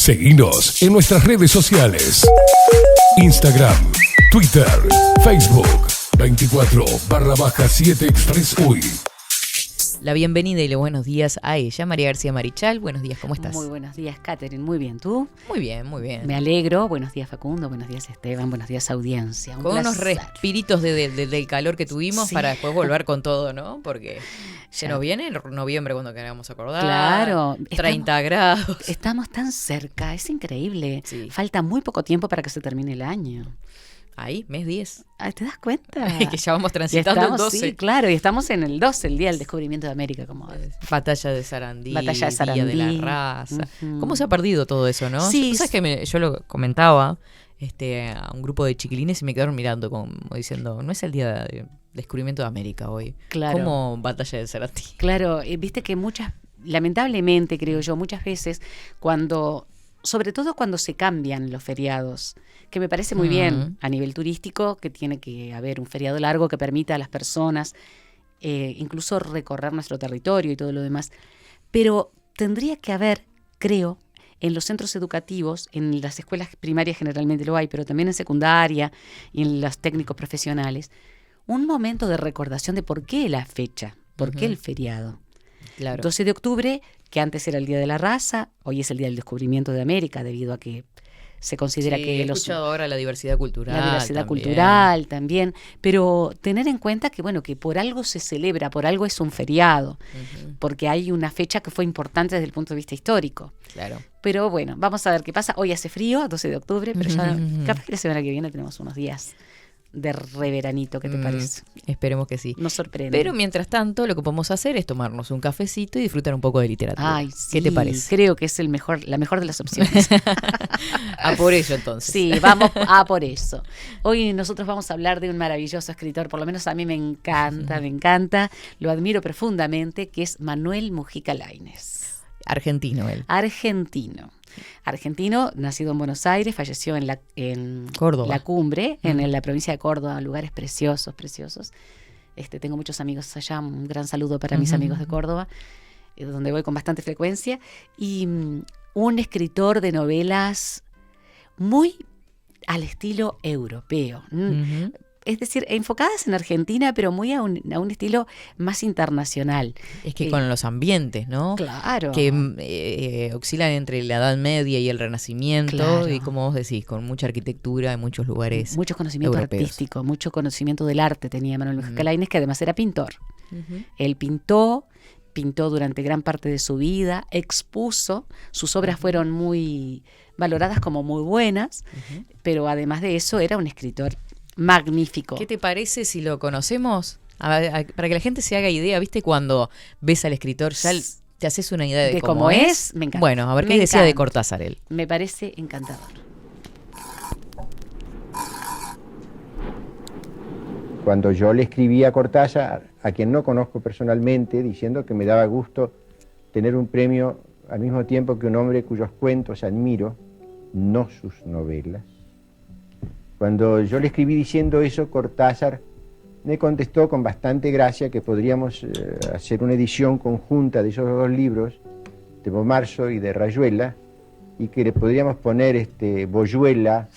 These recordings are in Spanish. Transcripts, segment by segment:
Seguinos en nuestras redes sociales. Instagram, Twitter, Facebook, 24/7 Express UI. La bienvenida y los buenos días a ella, María García Marichal. Buenos días, ¿cómo estás? Muy buenos días, Catherine. Muy bien, ¿tú? Muy bien, muy bien. Me alegro. Buenos días, Facundo. Buenos días, Esteban. Buenos días, audiencia. Con unos respiritos del calor que tuvimos para después volver con todo, ¿no? Porque se nos viene el noviembre cuando queramos acordar. Claro. 30 grados. Estamos tan cerca, es increíble. Sí. Falta muy poco tiempo para que se termine el año. Ahí, mes 10. ¿Te das cuenta? Que ya vamos transitando el 12. Sí, claro, y estamos en el 12, el día del descubrimiento de América. Como Batalla de Sarandí, Batalla de Sarandí. Día de la Raza. Uh-huh. ¿Cómo se ha perdido todo eso, no? Sí. ¿Sabes que yo lo comentaba a un grupo de chiquilines y me quedaron mirando como diciendo, no es el día de descubrimiento de América hoy. Claro. ¿Cómo Batalla de Sarandí? Claro, viste que lamentablemente creo yo, muchas veces sobre todo cuando se cambian los feriados, que me parece muy bien a nivel turístico, que tiene que haber un feriado largo que permita a las personas incluso recorrer nuestro territorio y todo lo demás. Pero tendría que haber, creo, en los centros educativos, en las escuelas primarias generalmente lo hay, pero también en secundaria y en los técnicos profesionales, un momento de recordación de por qué la fecha, por qué el feriado. Claro. 12 de octubre, que antes era el Día de la Raza, hoy es el Día del Descubrimiento de América, debido a que se considera que he escuchado ahora la diversidad cultural. La diversidad también. cultural también, pero tener en cuenta que que por algo se celebra, por algo es un feriado, porque hay una fecha que fue importante desde el punto de vista histórico. Claro. Pero bueno, vamos a ver qué pasa. Hoy hace frío, 12 de octubre, pero ya capaz que la semana que viene tenemos unos días de reveranito, ¿qué te parece? Esperemos que sí. Nos sorprende. Pero mientras tanto, lo que podemos hacer es tomarnos un cafecito y disfrutar un poco de literatura. Ay, sí, ¿qué te parece? Creo que es la mejor de las opciones. A por ello, entonces. Sí, vamos a por eso. Hoy nosotros vamos a hablar de un maravilloso escritor, por lo menos a mí me encanta, lo admiro profundamente, que es Manuel Mujica Lainez. Argentino él. Argentino, nacido en Buenos Aires, falleció en Córdoba. La Cumbre, en la provincia de Córdoba, lugares preciosos. Tengo muchos amigos allá, un gran saludo para mis amigos de Córdoba, donde voy con bastante frecuencia, y un escritor de novelas muy al estilo europeo. Es decir, enfocadas en Argentina, pero muy a un estilo más internacional. Es que con los ambientes, ¿no? Claro. Que oscilan entre la Edad Media y el Renacimiento, Claro. y como vos decís, con mucha arquitectura en muchos lugares. Mucho conocimiento europeos. Artístico, mucho conocimiento del arte tenía Manuel Mujica Lainez, que además era pintor. Él pintó durante gran parte de su vida, expuso, sus obras fueron muy valoradas como muy buenas, pero además de eso era un escritor magnífico. ¿Qué te parece si lo conocemos? Para que la gente se haga idea, ¿viste? Cuando ves al escritor, ya te haces una idea de cómo es. Me encanta. Bueno, a ver qué decía de Cortázar él. Me parece encantador. Cuando yo le escribí a Cortázar, a quien no conozco personalmente, diciendo que me daba gusto tener un premio al mismo tiempo que un hombre cuyos cuentos admiro, no sus novelas. Cuando yo le escribí diciendo eso, Cortázar me contestó con bastante gracia que podríamos hacer una edición conjunta de esos dos libros, de Bomarzo y de Rayuela, y que le podríamos poner Boyuela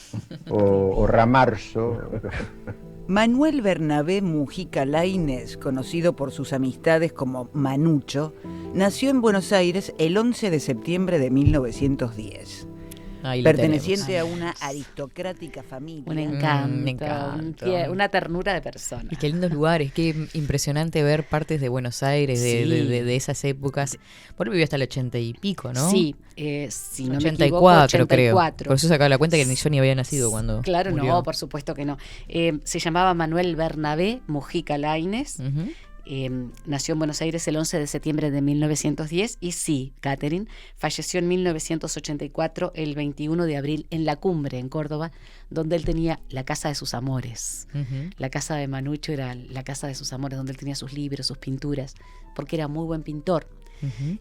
o Ramarzo. Manuel Bernabé Mujica Lainez, conocido por sus amistades como Manucho, nació en Buenos Aires el 11 de septiembre de 1910. Perteneciente a una aristocrática familia. Un encanto, una ternura de persona. Y qué lindos lugares, qué impresionante ver partes de Buenos Aires, de esas épocas. Por vivió hasta el 80 y pico, ¿no? Sí, si no 84, me equivoco, 84, creo. Por eso sacaba la cuenta que ni yo ni había nacido cuando Claro, murió. no, por supuesto que no. Se llamaba Manuel Bernabé Mujica Lainez. Nació en Buenos Aires el 11 de septiembre de 1910 y sí, Catherine, falleció en 1984 el 21 de abril en La Cumbre, en Córdoba, donde él tenía la casa de sus amores. La casa de Manucho era la casa de sus amores, donde él tenía sus libros, sus pinturas, porque era muy buen pintor.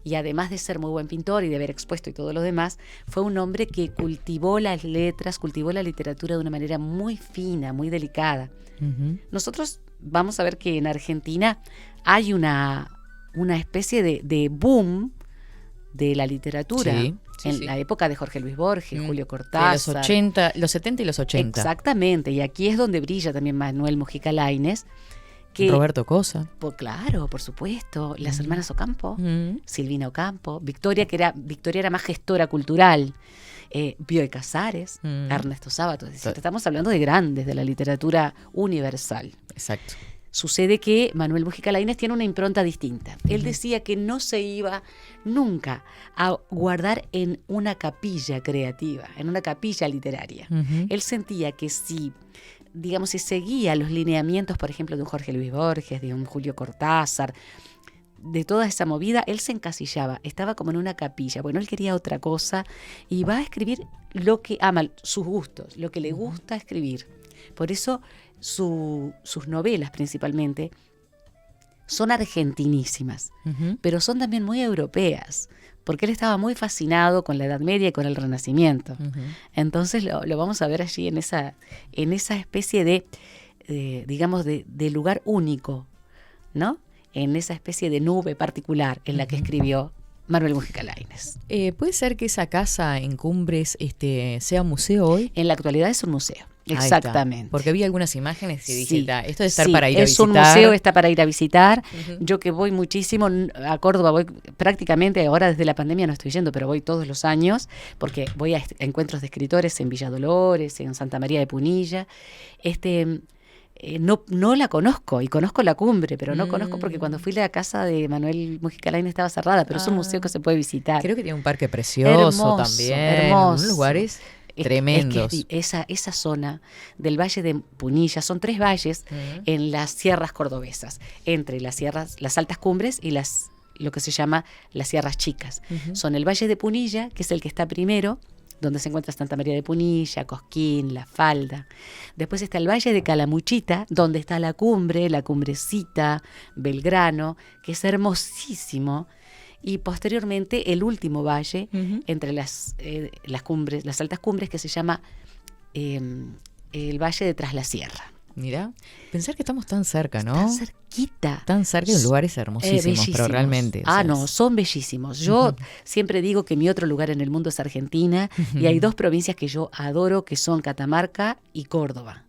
Y además de ser muy buen pintor y de haber expuesto y todo lo demás, fue un hombre que cultivó las letras, cultivó la literatura de una manera muy fina, muy delicada. Nosotros vamos a ver que en Argentina hay una especie de boom de la literatura. Sí, en sí. la época de Jorge Luis Borges, Julio De Cortázar. los 80, los 70 y los 80. Exactamente, y aquí es donde brilla también Manuel Mujica Lainez. Que, Roberto Cosa. claro, por supuesto, las hermanas Ocampo, Mm. Silvina Ocampo, Victoria era más gestora cultural, Bioy Casares, Ernesto Sábato, es decir, estamos hablando de grandes de la literatura universal. Exacto. Sucede que Manuel Mujica Lainez tiene una impronta distinta. Él decía que no se iba nunca a guardar en una capilla creativa, en una capilla literaria. Él sentía que si seguía los lineamientos, por ejemplo, de un Jorge Luis Borges, de un Julio Cortázar, de toda esa movida, él se encasillaba, estaba como en una capilla. Bueno, él quería otra cosa y va a escribir lo que ama, sus gustos, lo que le gusta escribir. Por eso sus novelas principalmente son argentinísimas, pero son también muy europeas, porque él estaba muy fascinado con la Edad Media y con el Renacimiento. Entonces lo vamos a ver allí en esa especie de lugar único, ¿no? En esa especie de nube particular en la que escribió Manuel Mujica Lainez. ¿Puede ser que esa casa en Cumbres sea un museo hoy? En la actualidad es un museo. Ahí Exactamente. está. Porque vi algunas imágenes y dije, Sí, esto de estar sí, para ir a es visitar. un museo, está para ir a visitar. Yo que voy muchísimo a Córdoba, voy prácticamente, ahora desde la pandemia no estoy yendo, pero voy todos los años, porque voy a encuentros de escritores en Villa Dolores, en Santa María de Punilla. No la conozco, y conozco la Cumbre, pero no conozco porque cuando fui a la casa de Manuel Mujica Lainez estaba cerrada, pero es un museo que se puede visitar. Creo que tiene un parque precioso también. Hermoso. Unos lugares tremendos. Es que esa zona del Valle de Punilla, son 3 valles en las sierras cordobesas, entre las altas cumbres y lo que se llama las sierras chicas. Son el Valle de Punilla, que es el que está primero, donde se encuentra Santa María de Punilla, Cosquín, La Falda. Después está el Valle de Calamuchita, donde está la Cumbre, la Cumbrecita, Belgrano, que es hermosísimo. Y posteriormente el último valle, entre las cumbres, las altas cumbres, que se llama el Valle de Tras la Sierra. Mira, pensar que estamos tan cerca, ¿no? Tan cerquita. Tan cerca de lugares hermosísimos, Bellísimos. pero realmente. Son bellísimos. Yo siempre digo que mi otro lugar en el mundo es Argentina, y hay 2 provincias que yo adoro, que son Catamarca y Córdoba.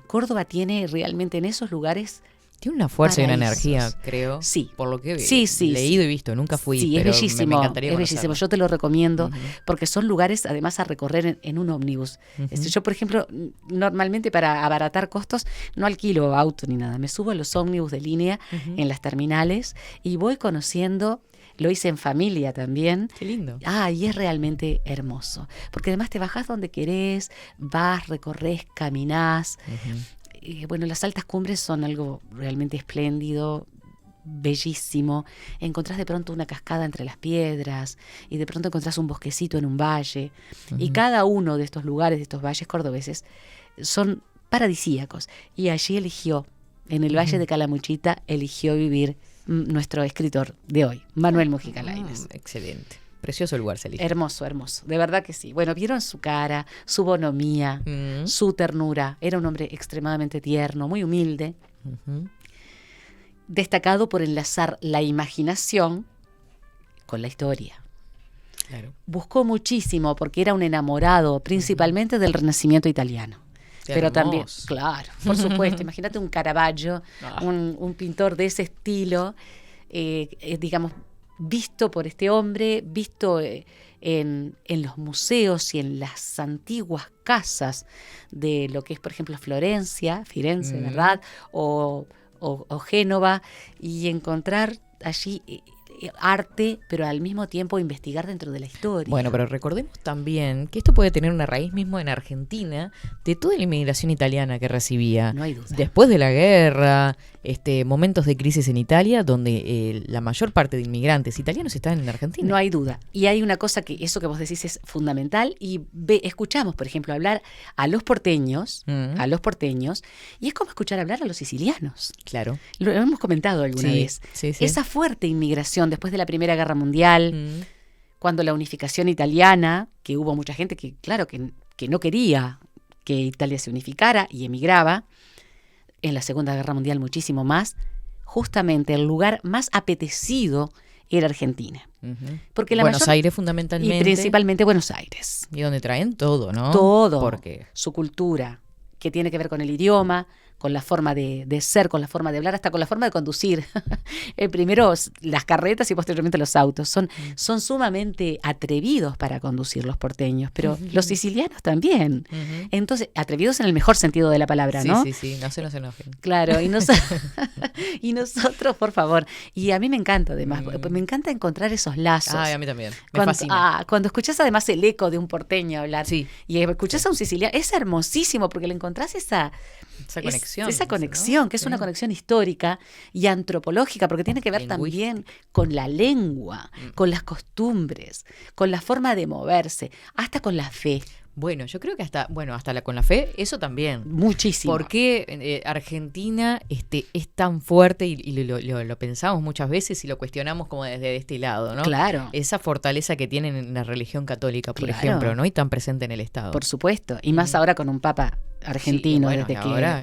Córdoba tiene realmente en esos lugares... Tiene una fuerza y una paraísos. energía, creo. Sí. Por lo que he sí. leído y visto. Nunca fui, Sí, pero es bellísimo. me encantaría Es bellísimo. conocerlo. Yo te lo recomiendo porque son lugares además a recorrer en un ómnibus. Yo, por ejemplo, normalmente para abaratar costos no alquilo auto ni nada. Me subo a los ómnibus de línea en las terminales y voy conociendo. Lo hice en familia también. Qué lindo. Y es realmente hermoso. Porque además te bajás donde querés, vas, recorres, caminás. Bueno, las altas cumbres son algo realmente espléndido, bellísimo. Encontrás de pronto una cascada entre las piedras y de pronto encontrás un bosquecito en un valle. Y cada uno de estos lugares, de estos valles cordobeses, son paradisíacos. Y allí en el Valle de Calamuchita, eligió vivir nuestro escritor de hoy, Manuel Mujica Lainez. Excelente. Precioso lugar, Celeste. Hermoso, hermoso, de verdad que sí. Bueno, vieron su cara, su bonomía, su ternura. Era un hombre extremadamente tierno, muy humilde, destacado por enlazar la imaginación con la historia. Claro. Buscó muchísimo porque era un enamorado principalmente del Renacimiento italiano. Pero también, claro, por supuesto, imagínate un Caravaggio, un pintor de ese estilo, digamos, visto por este hombre, visto en los museos y en las antiguas casas de lo que es, por ejemplo, Firenze, ¿verdad? O Génova, y encontrar allí arte, pero al mismo tiempo investigar dentro de la historia. Bueno, pero recordemos también que esto puede tener una raíz mismo en Argentina de toda la inmigración italiana que recibía. No hay duda. Después de la guerra, momentos de crisis en Italia, donde la mayor parte de inmigrantes italianos están en Argentina. No hay duda. Y hay una cosa que eso que vos decís es fundamental, y escuchamos, por ejemplo, hablar a los porteños, y es como escuchar hablar a los sicilianos. Claro. Lo hemos comentado alguna vez. Sí. Esa fuerte inmigración después de la Primera Guerra Mundial, cuando la unificación italiana, que hubo mucha gente que, claro, que no quería que Italia se unificara y emigraba, en la Segunda Guerra Mundial muchísimo más, justamente el lugar más apetecido era Argentina. Porque Buenos Aires fundamentalmente. Y principalmente Buenos Aires. Y donde traen todo, ¿no? Todo. Porque su cultura, que tiene que ver con el idioma, con la forma de ser, con la forma de hablar, hasta con la forma de conducir. Primero las carretas y posteriormente los autos. Son sumamente atrevidos para conducir los porteños, pero los sicilianos también. Entonces, atrevidos en el mejor sentido de la palabra, ¿no? Sí, no se nos enojen. Claro, y nosotros, por favor. Y a mí me encanta, además, me encanta encontrar esos lazos. Ay, a mí también, me fascina. Cuando escuchás además el eco de un porteño hablar, sí, y escuchás a un siciliano, es hermosísimo porque le encontrás esa conexión, que es una conexión histórica y antropológica, porque tiene que ver también con la lengua, con las costumbres, con la forma de moverse, hasta con la fe. Bueno, yo creo que con la fe, eso también. Muchísimo. Porque Argentina es tan fuerte y lo pensamos muchas veces y lo cuestionamos como desde este lado, ¿no? Claro. Esa fortaleza que tienen en la religión católica, por ejemplo, ¿no? Y tan presente en el Estado. Por supuesto. Y más ahora con un papa argentino, sí,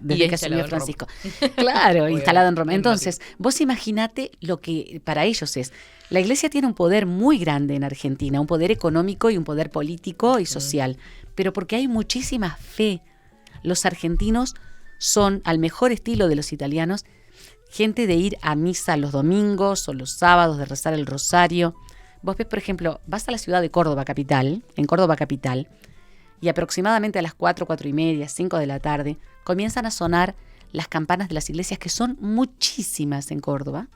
desde que asumió Francisco. Claro, instalado en Roma. Entonces, vos imaginate lo que para ellos es. La Iglesia tiene un poder muy grande en Argentina, un poder económico y un poder político y social, pero porque hay muchísima fe. Los argentinos son, al mejor estilo de los italianos, gente de ir a misa los domingos o los sábados, de rezar el rosario. Vos ves, por ejemplo, vas a la ciudad de Córdoba capital, y aproximadamente a las 4:30, 5 de la tarde, comienzan a sonar las campanas de las iglesias, que son muchísimas en Córdoba,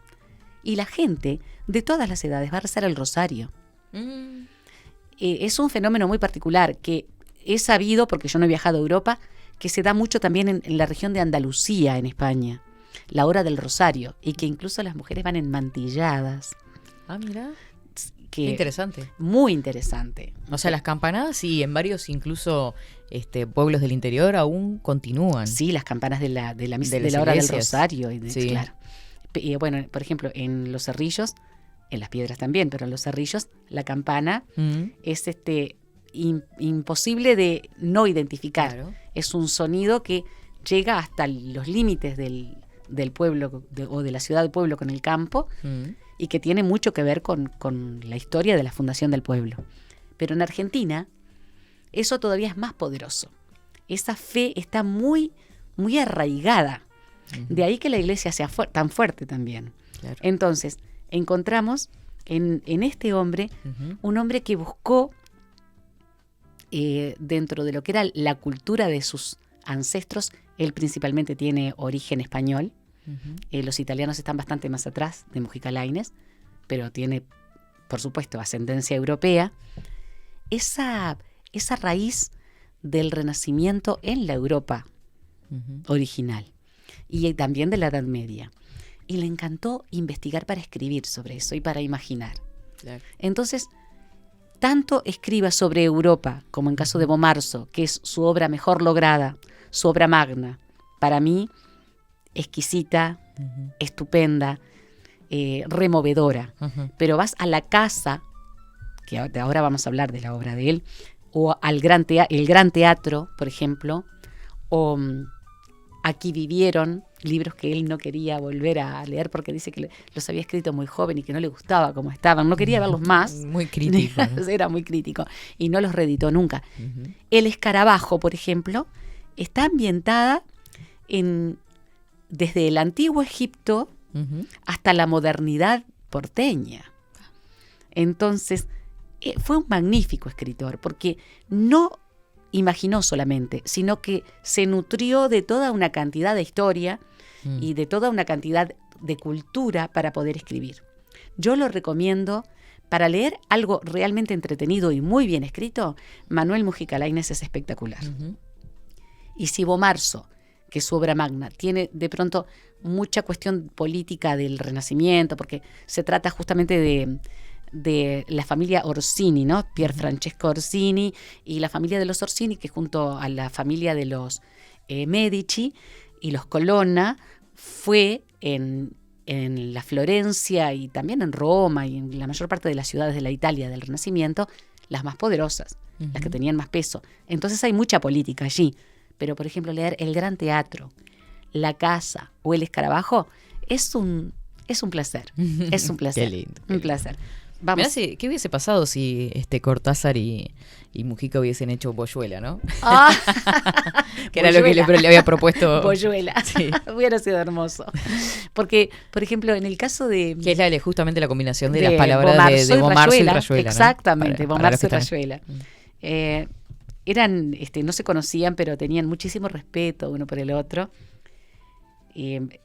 y la gente de todas las edades va a rezar el rosario. Es un fenómeno muy particular que he sabido, porque yo no he viajado a Europa, que se da mucho también en la región de Andalucía, en España, la hora del rosario, y que incluso las mujeres van enmantilladas. Ah, mira. Qué interesante. Muy interesante. O sea, las campanadas y en varios incluso pueblos del interior aún continúan. Sí, las campanas de la misa, de la hora del rosario. Sí. Claro. Bueno, por ejemplo, en Los Cerrillos, en Las Piedras también, pero en Los Cerrillos la campana es imposible de no identificar. Claro. Es un sonido que llega hasta los límites del pueblo o de la ciudad del pueblo con el campo, y que tiene mucho que ver con la historia de la fundación del pueblo. Pero en Argentina eso todavía es más poderoso. Esa fe está muy, muy arraigada. De ahí que la Iglesia sea tan fuerte también. Claro. Entonces, encontramos en este hombre un hombre que buscó, dentro de lo que era la cultura de sus ancestros, él principalmente tiene origen español. Los italianos están bastante más atrás de Mujica Lainez, pero tiene, por supuesto, ascendencia europea. Esa raíz del Renacimiento en la Europa original y también de la Edad Media. Y le encantó investigar para escribir sobre eso y para imaginar. Claro. Entonces, tanto escriba sobre Europa, como en caso de Bomarzo, que es su obra mejor lograda, su obra magna, para mí, exquisita, estupenda, removedora. Pero vas a la casa, que ahora vamos a hablar de la obra de él, o al el Gran Teatro, por ejemplo, o Aquí vivieron, libros que él no quería volver a leer porque dice que los había escrito muy joven y que no le gustaba cómo estaban, no quería verlos más. Muy crítico, ¿no? Era muy crítico y no los reeditó nunca. El Escarabajo, por ejemplo, está ambientada desde el antiguo Egipto hasta la modernidad porteña. Entonces, fue un magnífico escritor porque no imaginó solamente, sino que se nutrió de toda una cantidad de historia y de toda una cantidad de cultura para poder escribir. Yo lo recomiendo para leer algo realmente entretenido y muy bien escrito. Manuel Mujica Lainez es espectacular. Y si Bomarzo, que es su obra magna, tiene de pronto mucha cuestión política del Renacimiento, porque se trata justamente de la familia Orsini, ¿no? Pier Francesco Orsini y la familia de los Orsini, que junto a la familia de los Medici y los Colonna fue en la Florencia y también en Roma y en la mayor parte de las ciudades de la Italia del Renacimiento, las más poderosas, las que tenían más peso. Entonces hay mucha política allí. Pero, por ejemplo, leer El Gran Teatro, La Casa o El Escarabajo es un Es un placer. Es un placer. Qué lindo. Un placer. Vamos. Mirá, ¿qué hubiese pasado si Cortázar y Mujica hubiesen hecho Boyuela, ¿no? Ah. Que era lo que le había propuesto. Boyuela. Sí. Hubiera sido hermoso. Porque, por ejemplo, en el caso de... Que es justamente la combinación de las palabras de Bomarzo y Rayuela. Exactamente, ¿no? Bomarzo y Rayuela. Eran, no se conocían, pero tenían muchísimo respeto uno por el otro.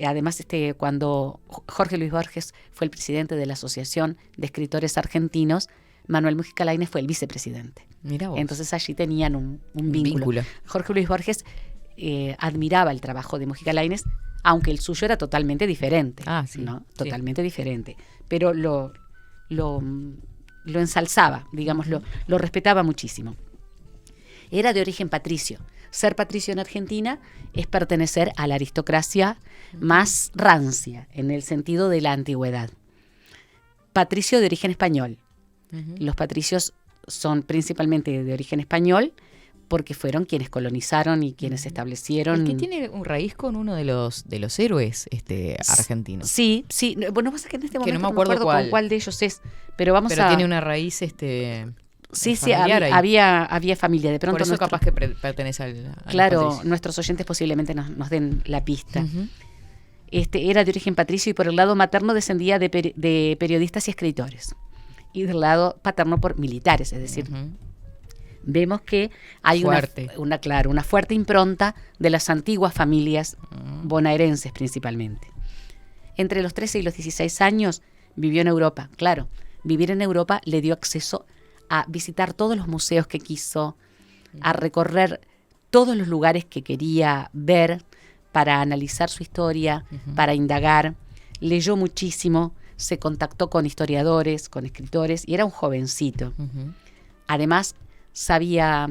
Además, cuando Jorge Luis Borges fue el presidente de la Asociación de Escritores Argentinos, Manuel Mujica Lainez fue el vicepresidente. Mirá vos. Entonces allí tenían un vínculo. Jorge Luis Borges admiraba el trabajo de Mujica Lainez, aunque el suyo era totalmente diferente. Sí, ¿no? sí. Totalmente diferente. Pero lo ensalzaba, digamos, lo respetaba muchísimo. Era de origen patricio. Ser patricio en Argentina es pertenecer a la aristocracia más rancia, en el sentido de la antigüedad. Patricio de origen español. Los patricios son principalmente de origen español porque fueron quienes colonizaron y quienes establecieron. El que tiene un raíz con uno de los héroes argentinos. Sí. Bueno, pasa que en este momento no me acuerdo con cuál de ellos es, pero tiene una raíz Sí, familiar ahí. había familia. De pronto por eso capaz que pertenece al claro, patricio. Nuestros oyentes posiblemente nos den la pista. Era de origen patricio y por el lado materno descendía de periodistas y escritores. Y del lado paterno por militares, es decir, vemos que hay una fuerte impronta de las antiguas familias bonaerenses principalmente. Entre los 13 y los 16 años vivió en Europa. Claro, vivir en Europa le dio acceso a visitar todos los museos que quiso, a recorrer todos los lugares que quería ver para analizar su historia, para indagar. Leyó muchísimo, se contactó con historiadores, con escritores, y era un jovencito. Además, sabía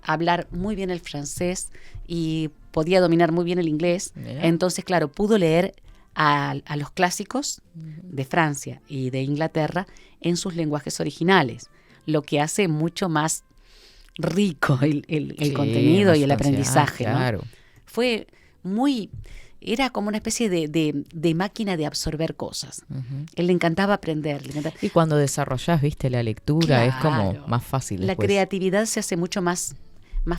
hablar muy bien el francés y podía dominar muy bien el inglés. Entonces, claro, pudo leer a los clásicos de Francia y de Inglaterra en sus lenguajes originales, lo que hace mucho más rico el contenido y el aprendizaje. Claro. ¿No? Era como una especie de máquina de absorber cosas. Él le encantaba aprender. Y cuando desarrollás, la lectura, es como más fácil La después. creatividad se hace mucho más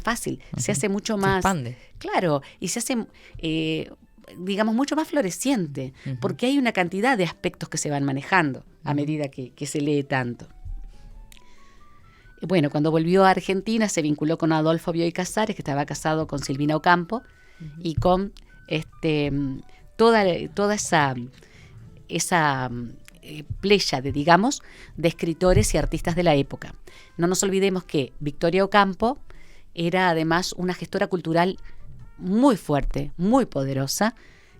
fácil, se hace mucho más... Se expande. Claro, y se hace... digamos, mucho más floreciente, porque hay una cantidad de aspectos que se van manejando a medida que se lee tanto. Bueno, cuando volvió a Argentina se vinculó con Adolfo Bioy Casares, que estaba casado con Silvina Ocampo, y con toda esa pléyade, digamos, de escritores y artistas de la época. No nos olvidemos que Victoria Ocampo era además una gestora cultural muy fuerte, muy poderosa,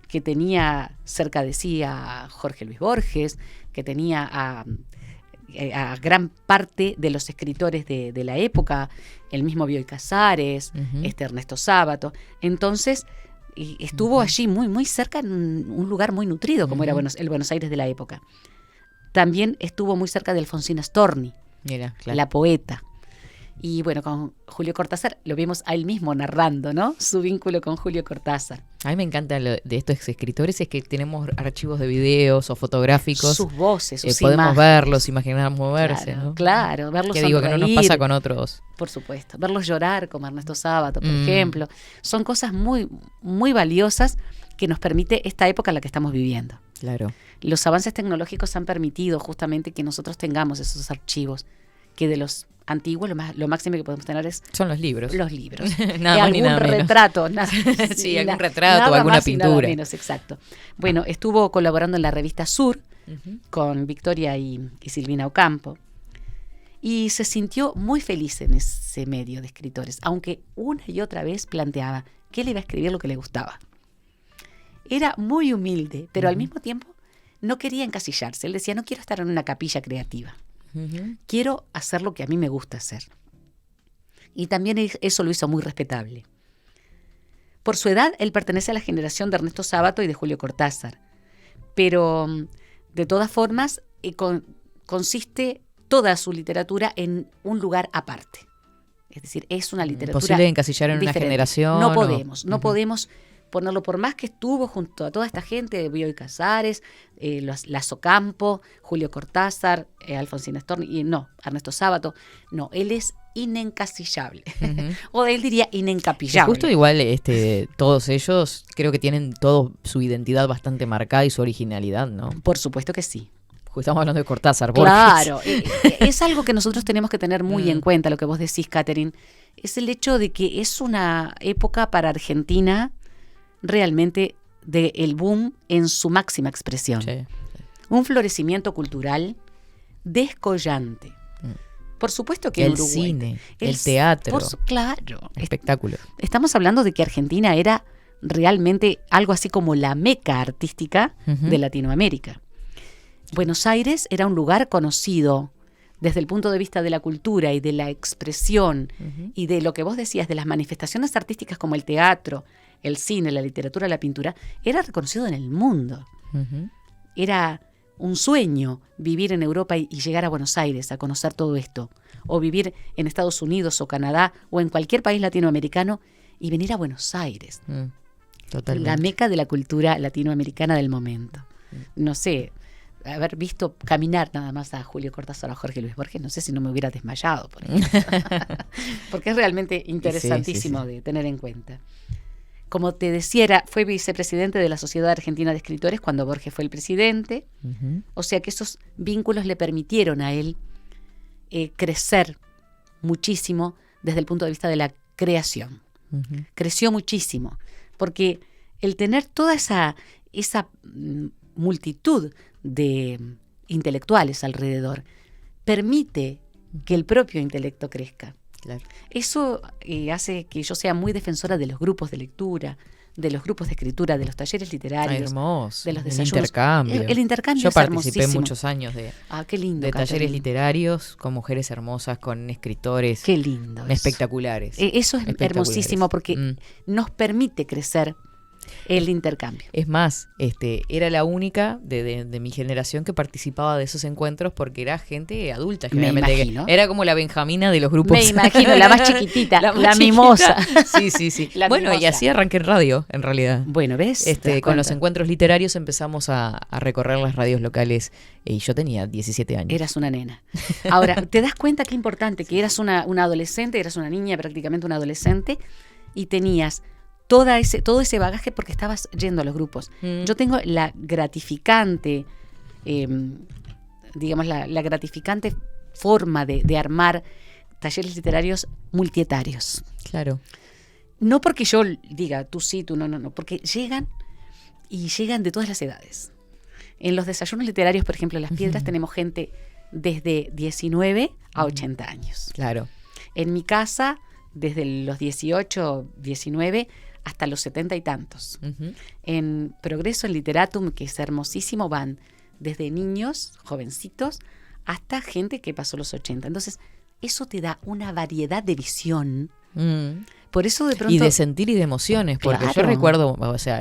que tenía cerca de sí a Jorge Luis Borges, que tenía a gran parte de los escritores de la época, el mismo Bioy Casares, Ernesto Sábato. Entonces estuvo allí muy, muy cerca, en un lugar muy nutrido, como era el Buenos Aires de la época. También estuvo muy cerca de Alfonsina Storni, la poeta. Y bueno, con Julio Cortázar lo vimos a él mismo narrando, ¿no? Su vínculo con Julio Cortázar. A mí me encanta de estos escritores es que tenemos archivos de videos o fotográficos. Sus voces, sus podemos imágenes. verlos, imaginar moverse, Claro, ¿no? claro, verlos que digo sonreír. que no nos pasa con otros. Por supuesto, verlos llorar como Ernesto Sábato, por ejemplo. Son cosas muy, muy valiosas que nos permite esta época en la que estamos viviendo. Claro. Los avances tecnológicos han permitido justamente que nosotros tengamos esos archivos, que de los antiguos lo máximo que podemos tener son los libros. Los libros. Nada más ni nada menos. Retrato. Sí, algún retrato o alguna pintura. Nada menos, exacto. Bueno, estuvo colaborando en la revista Sur con Victoria y Silvina Ocampo. Y se sintió muy feliz en ese medio de escritores, aunque una y otra vez planteaba que él iba a escribir lo que le gustaba. Era muy humilde, pero al mismo tiempo no quería encasillarse. Él decía, no quiero estar en una capilla creativa. Quiero hacer lo que a mí me gusta hacer. Y también eso lo hizo muy respetable. Por su edad, él pertenece a la generación de Ernesto Sábato y de Julio Cortázar. Pero, de todas formas, consiste toda su literatura en un lugar aparte. Es decir, es una literatura imposible de encasillar en diferente. Una generación. No podemos ponerlo, por más que estuvo junto a toda esta gente, Bioy Casares, Lazo Campo, Julio Cortázar, Alfonsín Storni, y no, Ernesto Sábato, no, él es inencasillable. O él diría inencapillable. Justo igual todos ellos creo que tienen todo su identidad bastante marcada y su originalidad, ¿no? Por supuesto que sí. Estamos hablando de Cortázar, Borges. Claro, es algo que nosotros tenemos que tener muy en cuenta, lo que vos decís, Catherine, es el hecho de que es una época para Argentina realmente del boom en su máxima expresión. Sí. Un florecimiento cultural descollante. Por supuesto que el Uruguay, cine, el teatro, claro, espectáculo. Estamos hablando de que Argentina era realmente algo así como la meca artística de Latinoamérica. Buenos Aires era un lugar conocido desde el punto de vista de la cultura y de la expresión y de lo que vos decías, de las manifestaciones artísticas como el teatro, el cine, la literatura, la pintura, era reconocido en el mundo. Era un sueño vivir en Europa y llegar a Buenos Aires a conocer todo esto, o vivir en Estados Unidos o Canadá o en cualquier país latinoamericano y venir a Buenos Aires. Totalmente. La meca de la cultura latinoamericana del momento. No sé, haber visto caminar nada más a Julio Cortázar o a Jorge Luis Borges, no sé si no me hubiera desmayado, por ejemplo. Porque es realmente interesantísimo de tener en cuenta. Como te decía, fue vicepresidente de la Sociedad Argentina de Escritores cuando Borges fue el presidente, o sea que esos vínculos le permitieron a él crecer muchísimo desde el punto de vista de la creación. Creció muchísimo, porque el tener toda esa multitud de intelectuales alrededor permite que el propio intelecto crezca. Claro. Eso hace que yo sea muy defensora de los grupos de lectura, de los grupos de escritura, de los talleres literarios, hermoso. de los El desayunos. intercambio. El intercambio yo es participé hermosísimo. muchos años qué lindo, de talleres Catherine. literarios con mujeres hermosas, con escritores Qué lindo eso. espectaculares. Eso es espectaculares. hermosísimo porque nos permite crecer el intercambio. Es más, era la única de mi generación que participaba de esos encuentros porque era gente adulta. Me Generalmente, imagino. Era como la Benjamina de los grupos. Me imagino, la más chiquitita, la más mimosa. Sí. La Bueno, y mimosa. así arranqué en radio, en realidad. Bueno, ¿ves? ¿Te das Con los cuenta? encuentros literarios empezamos a recorrer las radios locales y yo tenía 17 años. Eras una nena. Ahora, ¿te das cuenta qué importante? Que eras una adolescente, eras una niña, prácticamente una adolescente, y tenías todo ese bagaje porque estabas yendo a los grupos. Yo tengo la gratificante, digamos, la gratificante forma de armar talleres literarios multietarios. Claro. No porque yo diga, tú sí, tú no, porque llegan de todas las edades. En los desayunos literarios, por ejemplo, en Las Piedras, tenemos gente desde 19 a 80 años. Claro. En mi casa, desde los 18, 19 hasta los 70 y tantos. En Progreso en Literatum, que es hermosísimo, van desde niños, jovencitos, hasta gente que pasó los 80. Entonces, eso te da una variedad de visión. Por eso de pronto... Y de sentir y de emociones, porque Claro. yo recuerdo,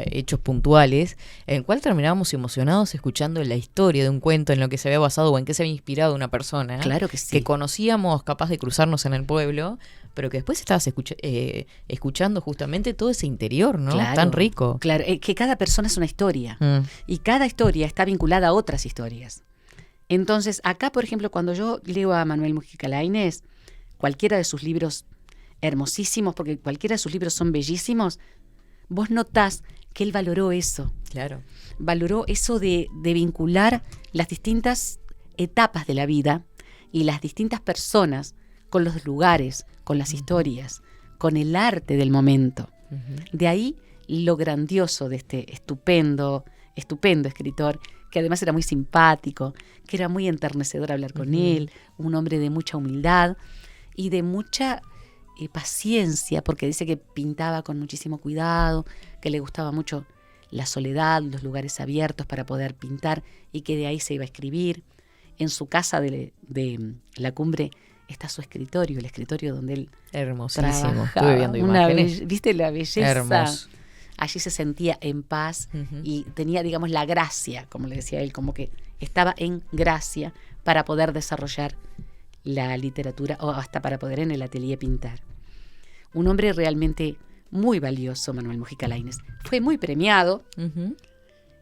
hechos puntuales, en el cual terminábamos emocionados escuchando la historia de un cuento en lo que se había basado o en qué se había inspirado una persona. Claro que sí. Que conocíamos capaz de cruzarnos en el pueblo, pero que después estabas escuchando justamente todo ese interior, ¿no? Claro, Tan rico. Claro, que cada persona es una historia. Y cada historia está vinculada a otras historias. Entonces, acá, por ejemplo, cuando yo leo a Manuel Mujica Lainez, cualquiera de sus libros hermosísimos, porque cualquiera de sus libros son bellísimos, vos notás que él valoró eso. Claro. Valoró eso de vincular las distintas etapas de la vida y las distintas personas con los lugares, con las historias, con el arte del momento. De ahí lo grandioso de este estupendo escritor, que además era muy simpático, que era muy enternecedor hablar con él, un hombre de mucha humildad y de mucha paciencia, porque dice que pintaba con muchísimo cuidado, que le gustaba mucho la soledad, los lugares abiertos para poder pintar y que de ahí se iba a escribir. En su casa de La Cumbre está su escritorio, el escritorio donde él Hermosísimo. trabajaba. Estuve viendo imágenes. ¿Viste la belleza? Hermoso. Allí se sentía en paz y tenía, digamos, la gracia, como le decía él, como que estaba en gracia para poder desarrollar la literatura o hasta para poder en el atelier pintar. Un hombre realmente muy valioso, Manuel Mujica Lainez. Fue muy premiado. Ujú.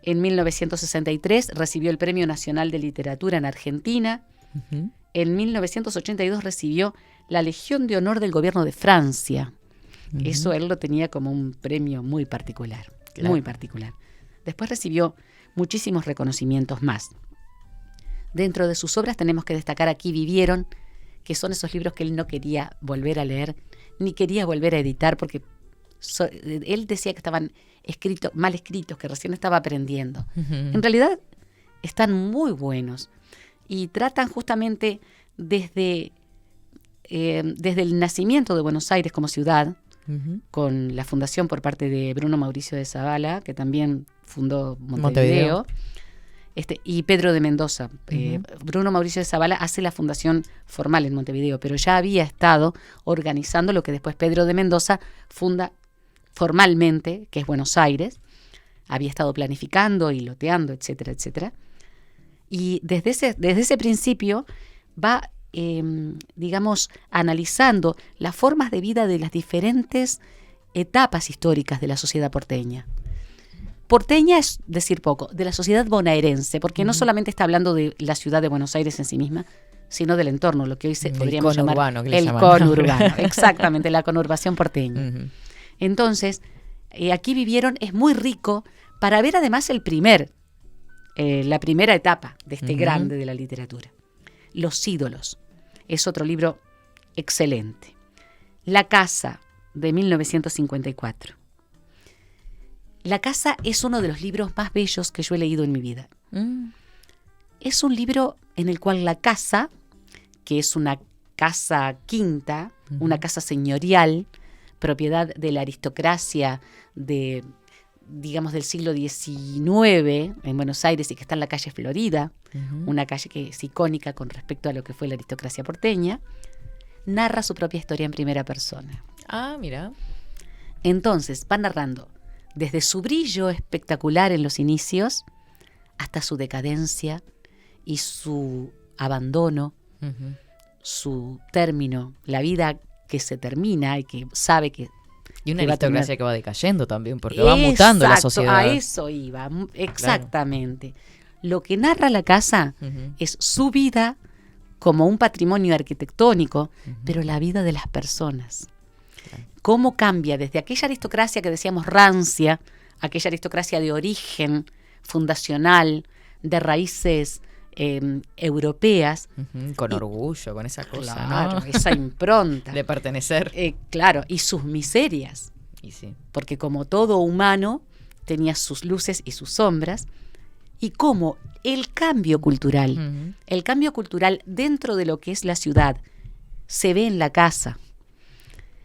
En 1963 recibió el Premio Nacional de Literatura en Argentina. Ujú. En 1982 recibió la Legión de Honor del Gobierno de Francia. Ujú. Eso él lo tenía como un premio muy particular, Claro. muy particular. Después recibió muchísimos reconocimientos más. Dentro de sus obras tenemos que destacar Aquí vivieron, que son esos libros que él no quería volver a leer, ni quería volver a editar, porque él decía que estaban mal escritos, que recién estaba aprendiendo. Ujú. En realidad están muy buenos y tratan justamente desde el nacimiento de Buenos Aires como ciudad, Ujú. con la fundación por parte de Bruno Mauricio de Zavala, que también fundó Montevideo. Montevideo, y Pedro de Mendoza. Bruno Mauricio de Zavala hace la fundación formal en Montevideo, pero ya había estado organizando lo que después Pedro de Mendoza funda formalmente, que es Buenos Aires. Había estado planificando y loteando, etcétera, etcétera. Y desde ese principio va, digamos, analizando las formas de vida de las diferentes etapas históricas de la sociedad porteña. Porteña es decir poco, de la sociedad bonaerense, porque no solamente está hablando de la ciudad de Buenos Aires en sí misma, sino del entorno, lo que hoy podríamos llamar conurbano, que le el llaman. conurbano. Exactamente, la conurbación porteña. Ujú. Entonces, Aquí vivieron es muy rico para ver además la primera etapa de este Ujú. grande de la literatura. Los ídolos es otro libro excelente. La casa, de 1954. La casa es uno de los libros más bellos que yo he leído en mi vida. Mm. Es un libro en el cual la casa, que es una casa quinta, una casa señorial, propiedad de la aristocracia digamos, del siglo XIX en Buenos Aires y que está en la calle Florida, Ujú. una calle que es icónica con respecto a lo que fue la aristocracia porteña, narra su propia historia en primera persona. Ah, mira. Entonces va narrando desde su brillo espectacular en los inicios hasta su decadencia y su abandono, Ujú. su término, la vida que se termina y que sabe que Y una que va a tener- aristocracia que va decayendo también, porque va mutando la Exacto, sociedad. a eso iba, exactamente. Lo que narra la casa Ujú. es su vida como un patrimonio arquitectónico, pero la vida de las personas. Claro. Cómo cambia desde aquella aristocracia que decíamos rancia, aquella aristocracia de origen fundacional, de raíces europeas. Ujú. Con orgullo, con esa cosa, Claro, ¿no? esa impronta. De pertenecer. Claro, y sus miserias. Y sí. Porque como todo humano tenía sus luces y sus sombras, y cómo el cambio cultural dentro de lo que es la ciudad se ve en la casa,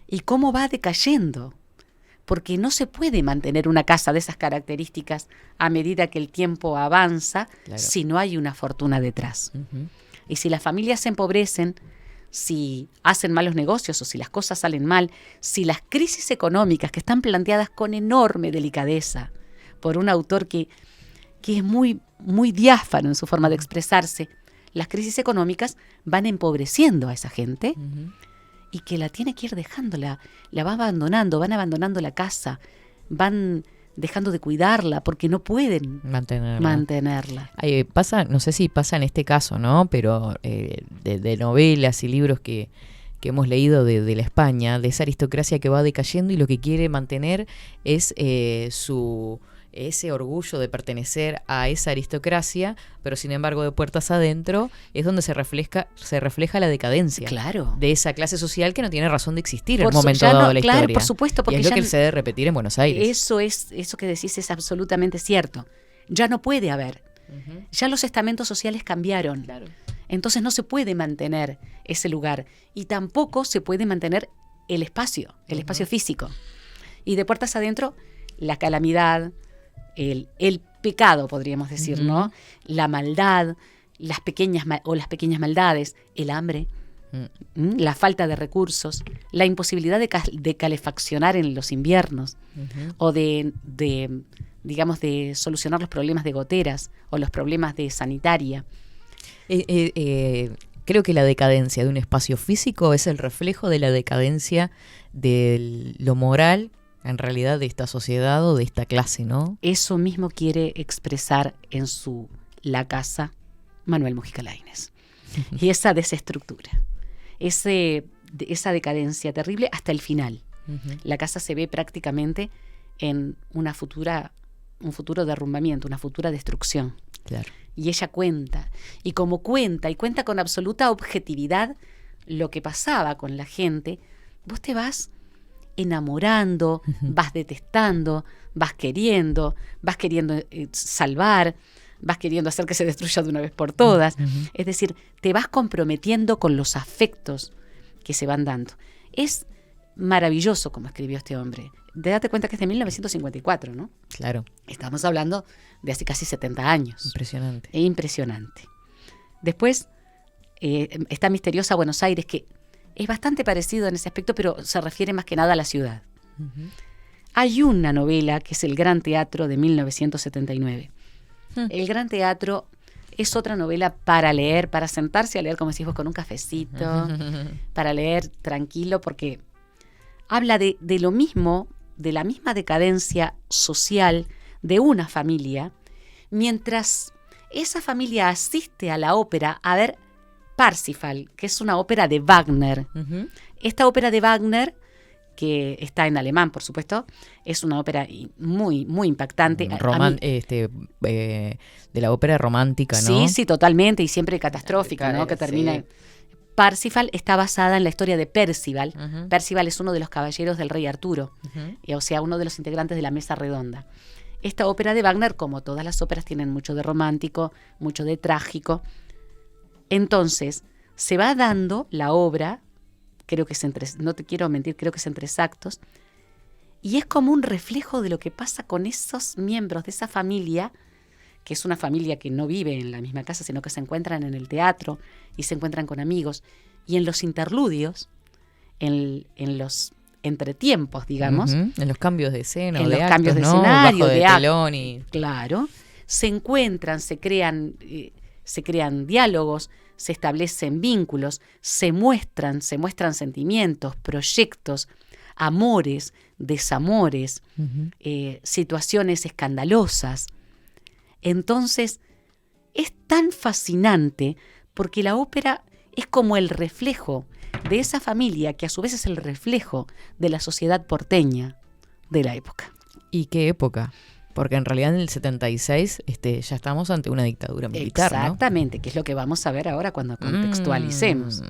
y cómo va decayendo, porque no se puede mantener una casa de esas características a medida que el tiempo avanza, Claro. si no hay una fortuna detrás. Ujú. Y si las familias se empobrecen, si hacen malos negocios o si las cosas salen mal, si las crisis económicas que están planteadas con enorme delicadeza por un autor que es muy, muy diáfano en su forma de expresarse, las crisis económicas van empobreciendo a esa gente Ujú. y que la tiene que ir dejando, la va abandonando, van abandonando la casa, van dejando de cuidarla porque no pueden mantenerla. Pasa, no sé si pasa en este caso, ¿no? Pero de novelas y libros que hemos leído de la España, de esa aristocracia que va decayendo y lo que quiere mantener es ese orgullo de pertenecer a esa aristocracia, pero sin embargo de puertas adentro es donde se refleja la decadencia Claro. de esa clase social que no tiene razón de existir en Por un su- momento ya no- dado de la claro, historia. por supuesto, porque y es lo ya que no- se debe repetir en Buenos Aires. Eso que decís es absolutamente cierto. Ya no puede haber. Ujú. Ya los estamentos sociales cambiaron. Claro. Entonces no se puede mantener ese lugar y tampoco se puede mantener el espacio físico. Y de puertas adentro, la calamidad, el pecado, podríamos decir, ¿no? Ujú. La maldad, las pequeñas maldades, el hambre, la falta de recursos, la imposibilidad de calefaccionar en los inviernos Ujú. o digamos, de solucionar los problemas de goteras o los problemas de sanitaria. Creo que la decadencia de un espacio físico es el reflejo de la decadencia de lo moral en realidad de esta sociedad o de esta clase, ¿no? Eso mismo quiere expresar en su La Casa Manuel Mujica Lainez. Y esa desestructura, esa decadencia terrible hasta el final. La casa se ve prácticamente en un futuro derrumbamiento, una futura destrucción. Claro. Y ella cuenta, y cuenta con absoluta objetividad lo que pasaba con la gente. Vos te vas enamorando, vas detestando, vas queriendo salvar, vas queriendo hacer que se destruya de una vez por todas. Es decir, te vas comprometiendo con los afectos que se van dando. Es maravilloso como escribió este hombre. Date cuenta que es de 1954, ¿no? Claro. Estamos hablando de hace casi 70 años. Impresionante. Impresionante. Después está Misteriosa Buenos Aires, que es bastante parecido en ese aspecto, pero se refiere más que nada a la ciudad. Hay una novela que es El Gran Teatro de 1979. El Gran Teatro es otra novela para leer, para sentarse a leer, como decís vos, con un cafecito, para leer tranquilo, porque habla de lo mismo, de la misma decadencia social de una familia, mientras esa familia asiste a la ópera a ver Parsifal, que es una ópera de Wagner. Esta ópera de Wagner, que está en alemán, por supuesto, es una ópera muy, muy impactante. De la ópera romántica, ¿no? Sí, totalmente, y siempre catastrófica, ¿no? Que termina... Sí. Parsifal está basada en la historia de Percival. Percival es uno de los caballeros del rey Arturo, o sea, uno de los integrantes de la Mesa Redonda. Esta ópera de Wagner, como todas las óperas, tienen mucho de romántico, mucho de trágico. Entonces, se va dando la obra, creo que no te quiero mentir, creo que es en 3 actos, y es como un reflejo de lo que pasa con esos miembros de esa familia, que es una familia que no vive en la misma casa, sino que se encuentran en el teatro y se encuentran con amigos. Y en los interludios, en los entretiempos, digamos. En los cambios de escena, en de los actos, cambios de ¿no? escenario, Bajo de de telón y... Claro. Se encuentran, se crean diálogos, se establecen vínculos, se muestran sentimientos, proyectos, amores, desamores, situaciones escandalosas. Entonces, es tan fascinante porque la ópera es como el reflejo de esa familia que a su vez es el reflejo de la sociedad porteña de la época. ¿Y qué época? Porque en realidad en el 76 ya estamos ante una dictadura militar, Exactamente, ¿no? que es lo que vamos a ver ahora cuando contextualicemos.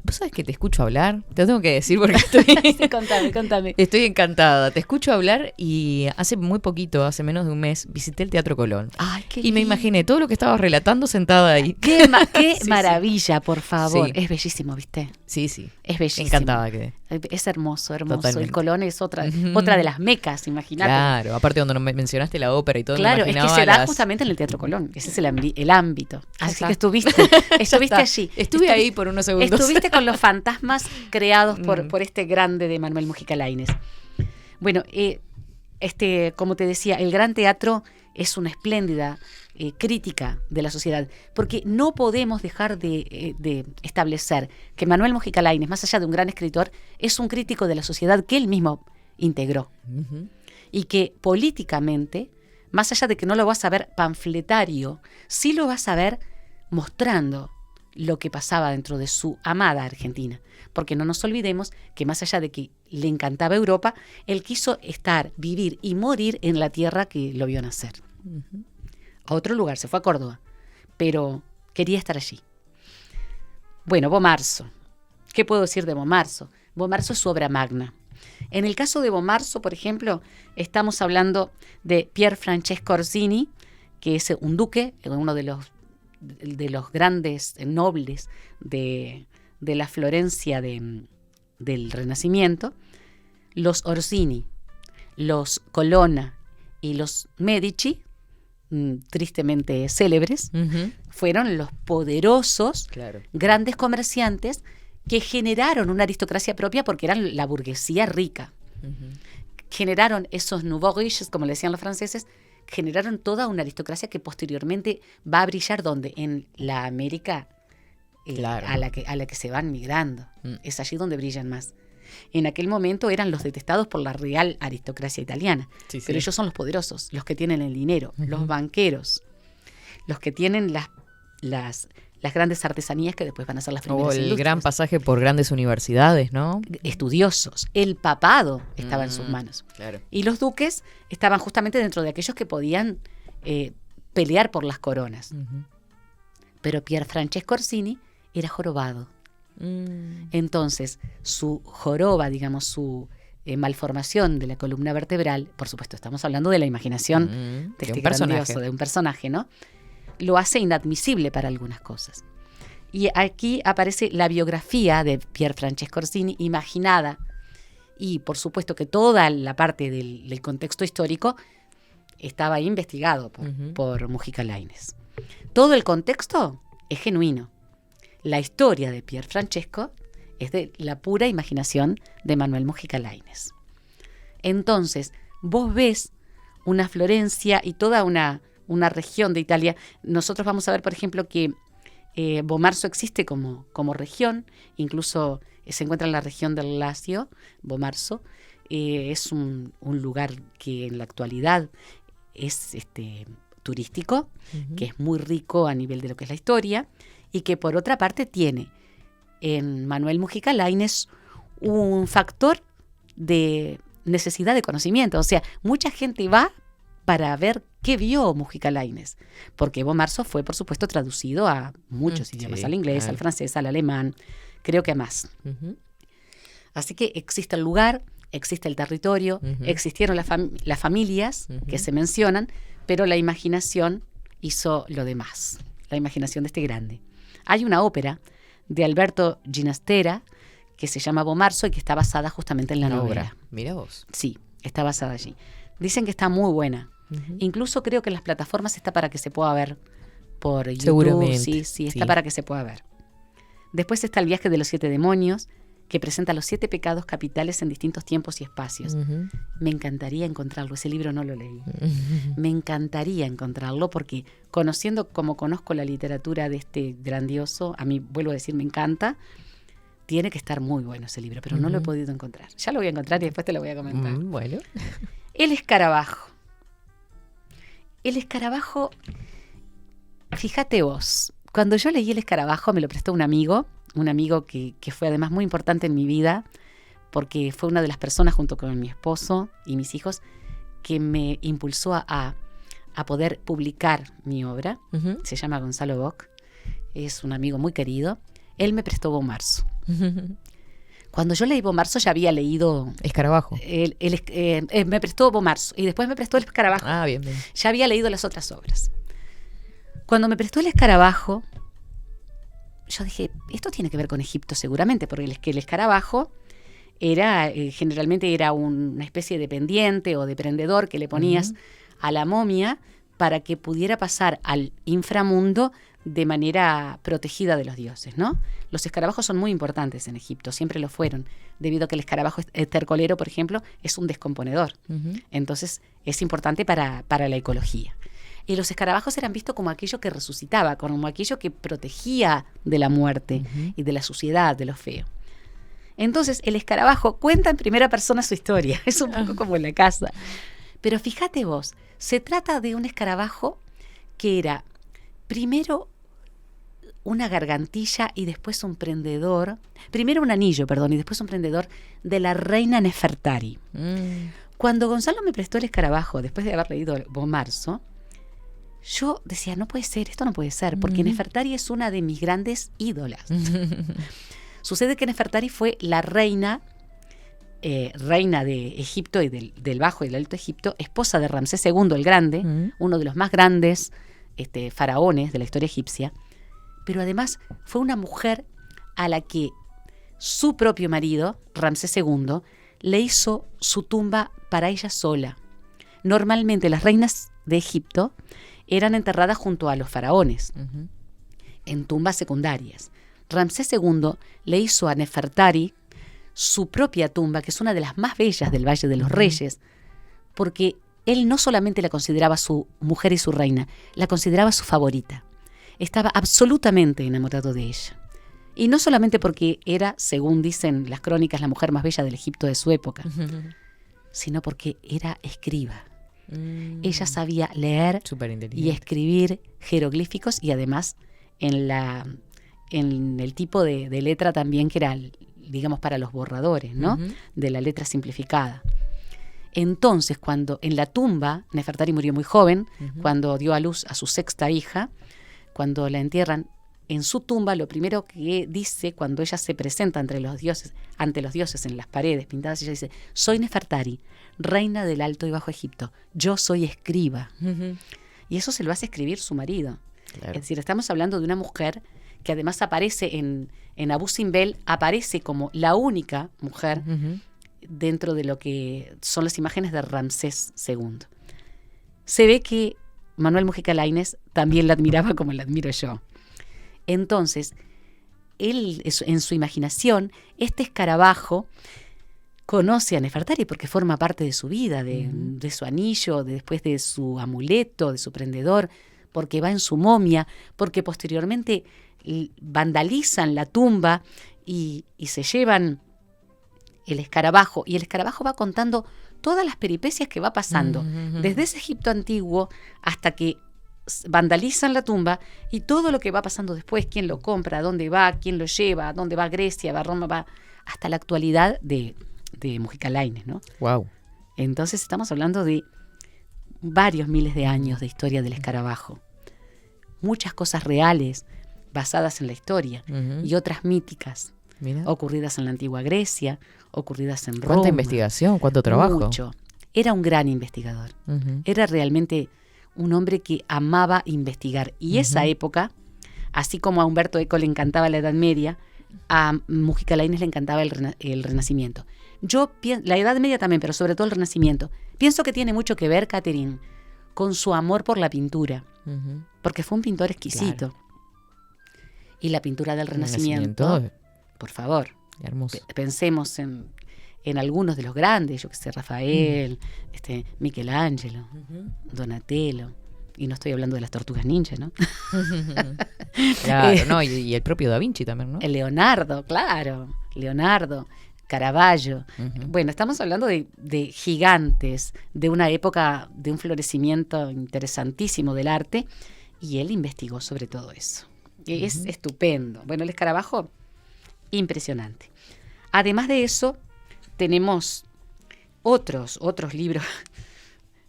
¿Vos sabés que te escucho hablar? Te lo tengo que decir porque estoy... Contame. Estoy encantada. Te escucho hablar y hace muy poquito, hace menos de un mes, visité el Teatro Colón. Ay, qué y me lindo. imaginé todo lo que estabas relatando sentada ahí. Qué Sí, maravilla, por favor. Sí. Es bellísimo, ¿viste? Sí. Es bellísimo. Encantada quedé. Es hermoso. Totalmente. El Colón es otra de las mecas, imagínate. Claro, aparte cuando mencionaste la ópera y todo, Claro, me es que imaginaba se da las... justamente en el Teatro Colón. Ese es el ámbito. Ya Así está. que estuviste está. allí. Estuve ahí por unos segundos. Estuviste con los fantasmas creados por este grande de Manuel Mujica Lainez. Bueno, como te decía, el Gran Teatro es una espléndida crítica de la sociedad, porque no podemos dejar de establecer que Manuel Mujica Lainez, más allá de un gran escritor, es un crítico de la sociedad que él mismo integró. Y que políticamente, más allá de que no lo vas a ver panfletario, sí lo vas a ver mostrando lo que pasaba dentro de su amada Argentina. Porque no nos olvidemos que más allá de que le encantaba Europa, él quiso vivir y morir en la tierra que lo vio nacer. A otro lugar, se fue a Córdoba, pero quería estar allí. Bueno, Bomarzo. ¿Qué puedo decir de Bomarzo? Bomarzo es su obra magna. En el caso de Bomarzo, por ejemplo, estamos hablando de Pier Francesco Orsini, que es un duque, uno de los grandes nobles de la Florencia del Renacimiento. Los Orsini, los Colonna y los Medici, tristemente célebres, fueron los poderosos, grandes comerciantes que generaron una aristocracia propia porque eran la burguesía rica. Generaron esos nouveaux riches, como le decían los franceses, generaron toda una aristocracia que posteriormente va a brillar ¿dónde? En la América a la que se van migrando. Es allí donde brillan más. en aquel momento eran los detestados por la real aristocracia italiana. Sí, sí. Pero ellos son los poderosos, los que tienen el dinero, los banqueros, los que tienen las grandes artesanías que después van a ser las primeras O el industrias. gran pasaje por grandes universidades, ¿no? Estudiosos. El papado estaba en sus manos. Claro. Y los duques estaban justamente dentro de aquellos que podían pelear por las coronas. Pero Pier Francesco Orsini era jorobado. Entonces, su joroba, digamos, su malformación de la columna vertebral, por supuesto, estamos hablando de la imaginación de este grandioso, de un personaje, ¿no? Lo hace inadmisible para algunas cosas. Y aquí aparece la biografía de Pier Francesco Orsini, imaginada, y por supuesto que toda la parte del contexto histórico estaba investigado por Mujica Lainez. Todo el contexto es genuino. La historia de Pier Francesco es de la pura imaginación de Manuel Mujica Lainez. Entonces, vos ves una Florencia y toda una región de Italia. Nosotros vamos a ver, por ejemplo, que Bomarzo existe como región, incluso se encuentra en la región del Lacio, Bomarzo. Es un lugar que en la actualidad es turístico, que es muy rico a nivel de lo que es la historia, y que por otra parte tiene en Manuel Mujica Lainez un factor de necesidad de conocimiento. O sea, mucha gente va para ver qué vio Mujica Lainez, porque Bomarzo fue, por supuesto, traducido a muchos idiomas, al inglés, al francés, al alemán, creo que a más. Así que existe el lugar, existe el territorio, existieron las familias que se mencionan, pero la imaginación hizo lo demás, la imaginación de este grande. Hay una ópera de Alberto Ginastera que se llama Bomarzo y que está basada justamente en la novela. Mira vos. Sí, está basada allí. Dicen que está muy buena. Incluso creo que en las plataformas está para que se pueda ver por YouTube. Seguramente. Sí, está para que se pueda ver. Después está El viaje de los 7 demonios, que presenta los 7 pecados capitales en distintos tiempos y espacios. Me encantaría encontrarlo, ese libro no lo leí. Me encantaría encontrarlo porque conociendo como conozco la literatura de este grandioso, a mí, vuelvo a decir, me encanta, tiene que estar muy bueno ese libro, pero no lo he podido encontrar. Ya lo voy a encontrar y después te lo voy a comentar. Bueno. El escarabajo. El escarabajo, fíjate vos, cuando yo leí El escarabajo me lo prestó un amigo que fue además muy importante en mi vida, porque fue una de las personas junto con mi esposo y mis hijos que me impulsó a poder publicar mi obra. Se llama Gonzalo Bock, es un amigo muy querido. Él me prestó Bomarzo. Cuando yo leí Bomarzo ya había leído... Escarabajo. Me prestó Bomarzo y después me prestó El escarabajo. Ah, bien, bien. Ya había leído las otras obras. Cuando me prestó El escarabajo, yo dije, esto tiene que ver con Egipto seguramente, porque el escarabajo generalmente era una especie de pendiente o de prendedor que le ponías a la momia para que pudiera pasar al inframundo de manera protegida de los dioses, ¿no? Los escarabajos son muy importantes en Egipto, siempre lo fueron, debido a que el escarabajo estercolero, por ejemplo, es un descomponedor. Entonces es importante para la ecología. Y los escarabajos eran vistos como aquello que resucitaba, como aquello que protegía de la muerte y de la suciedad, de lo feo. Entonces el escarabajo cuenta en primera persona su historia, es un poco como en la casa. Pero fíjate vos, se trata de un escarabajo que era primero una gargantilla y después un prendedor, primero un anillo, y después un prendedor de la reina Nefertari. Cuando Gonzalo me prestó el escarabajo, después de haber leído Bomarzo, yo decía, no puede ser, esto no puede ser, porque Nefertari es una de mis grandes ídolas. Sucede que Nefertari fue la reina de Egipto y del Bajo y del Alto Egipto, esposa de Ramsés II el Grande, uno de los más grandes faraones de la historia egipcia, pero además fue una mujer a la que su propio marido, Ramsés II, le hizo su tumba para ella sola. Normalmente las reinas de Egipto eran enterradas junto a los faraones, en tumbas secundarias. Ramsés II le hizo a Nefertari su propia tumba, que es una de las más bellas del Valle de los Reyes, porque él no solamente la consideraba su mujer y su reina, la consideraba su favorita. Estaba absolutamente enamorado de ella. Y no solamente porque era, según dicen las crónicas, la mujer más bella del Egipto de su época, sino porque era escriba. Ella sabía leer y escribir jeroglíficos y además en el tipo de letra también que era, digamos, para los borradores, ¿no? De la letra simplificada. Entonces, cuando en la tumba, Nefertari murió muy joven, cuando dio a luz a su 6ª hija, cuando la entierran, en su tumba lo primero que dice cuando ella se presenta ante los dioses en las paredes pintadas, ella dice: soy Nefertari, reina del Alto y Bajo Egipto, yo soy escriba. Y eso se lo hace escribir su marido. Claro. Es decir, estamos hablando de una mujer que además aparece en Abu Simbel, aparece como la única mujer dentro de lo que son las imágenes de Ramsés II. Se ve que Manuel Mujica Lainez también la admiraba como la admiro yo. Entonces, él, en su imaginación, este escarabajo conoce a Nefertari porque forma parte de su vida, de su anillo, después de su amuleto, de su prendedor, porque va en su momia, porque posteriormente vandalizan la tumba y se llevan el escarabajo, y el escarabajo va contando todas las peripecias que va pasando, desde ese Egipto antiguo hasta que vandalizan la tumba y todo lo que va pasando después, quién lo compra, dónde va, quién lo lleva, dónde va Grecia, va Roma, va hasta la actualidad de Mujica Lainez, ¿no? Wow. Entonces estamos hablando de varios miles de años de historia del escarabajo. Muchas cosas reales basadas en la historia y otras míticas. Mira. Ocurridas en la antigua Grecia, ocurridas en Roma. ¿Cuánta investigación? ¿Cuánto trabajo? Mucho. Era un gran investigador. Era realmente un hombre que amaba investigar. Y esa época, así como a Humberto Eco le encantaba la Edad Media, a Mujica Lainez le encantaba el Renacimiento. La Edad Media también, pero sobre todo el Renacimiento. Pienso que tiene mucho que ver, Catherine, con su amor por la pintura. Porque fue un pintor exquisito. Claro. Y la pintura del Renacimiento, por favor, hermoso. Pensemos en algunos de los grandes, yo que sé, Rafael, Michelangelo, Donatello, y no estoy hablando de las tortugas ninja, ¿no? Claro, no, y el propio Da Vinci también, ¿no? El Leonardo, claro, Caravaggio. Bueno, estamos hablando de gigantes, de una época de un florecimiento interesantísimo del arte, y él investigó sobre todo eso. Es estupendo. Bueno, el escarabajo, impresionante. Además de eso, tenemos otros libros.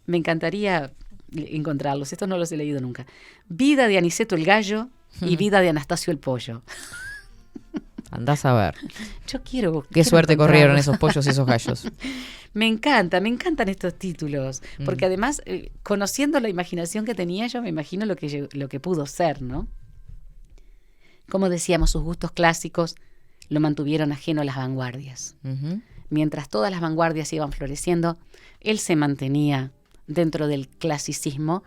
Me encantaría encontrarlos. Estos no los he leído nunca. Vida de Aniceto el Gallo y Vida de Anastasio el Pollo. Andás a ver. Yo quiero. Qué suerte corrieron esos pollos y esos gallos. Me encantan estos títulos. Porque además, conociendo la imaginación que tenía, yo me imagino lo que pudo ser, ¿no? Como decíamos, sus gustos clásicos lo mantuvieron ajeno a las vanguardias. Mientras todas las vanguardias iban floreciendo, él se mantenía dentro del clasicismo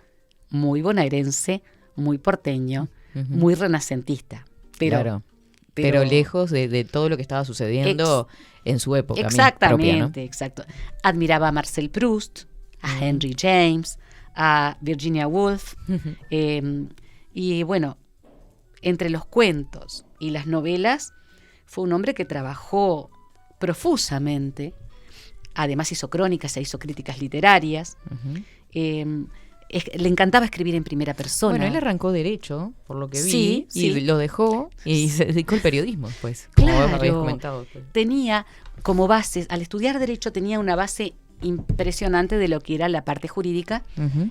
muy bonaerense, muy porteño, muy renacentista. Pero lejos de todo lo que estaba sucediendo en su época. Exactamente, propia, ¿no? Exacto. Admiraba a Marcel Proust, a Henry James, a Virginia Woolf. Y bueno, entre los cuentos y las novelas, fue un hombre que trabajó profusamente. Además hizo crónicas e hizo críticas literarias. Le encantaba escribir en primera persona. Bueno, él arrancó derecho, por lo que vi, sí. Y lo dejó y se dedicó al periodismo después. Claro, como habéis comentado. Tenía como base, al estudiar derecho tenía una base impresionante de lo que era la parte jurídica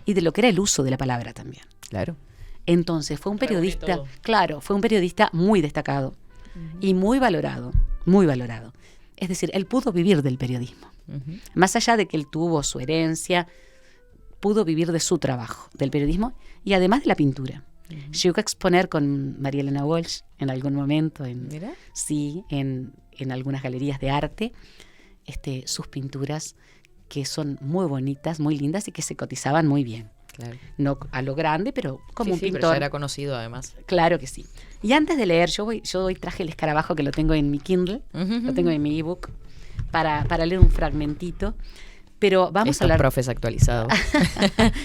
y de lo que era el uso de la palabra también. Claro. Entonces fue un periodista, fue un periodista muy destacado y muy valorado, muy valorado. Es decir, él pudo vivir del periodismo. Más allá de que él tuvo su herencia, pudo vivir de su trabajo, del periodismo y además de la pintura. Llegó a exponer con María Elena Walsh en algún momento, en algunas galerías de arte, sus pinturas que son muy bonitas, muy lindas y que se cotizaban muy bien. Claro. No a lo grande, pero como un pintor. Pero ya era conocido además. Claro que sí. Y antes de leer, yo hoy traje el escarabajo que lo tengo en mi Kindle, lo tengo en mi ebook, para leer un fragmentito. Pero vamos Estos a hablar... profes actualizados.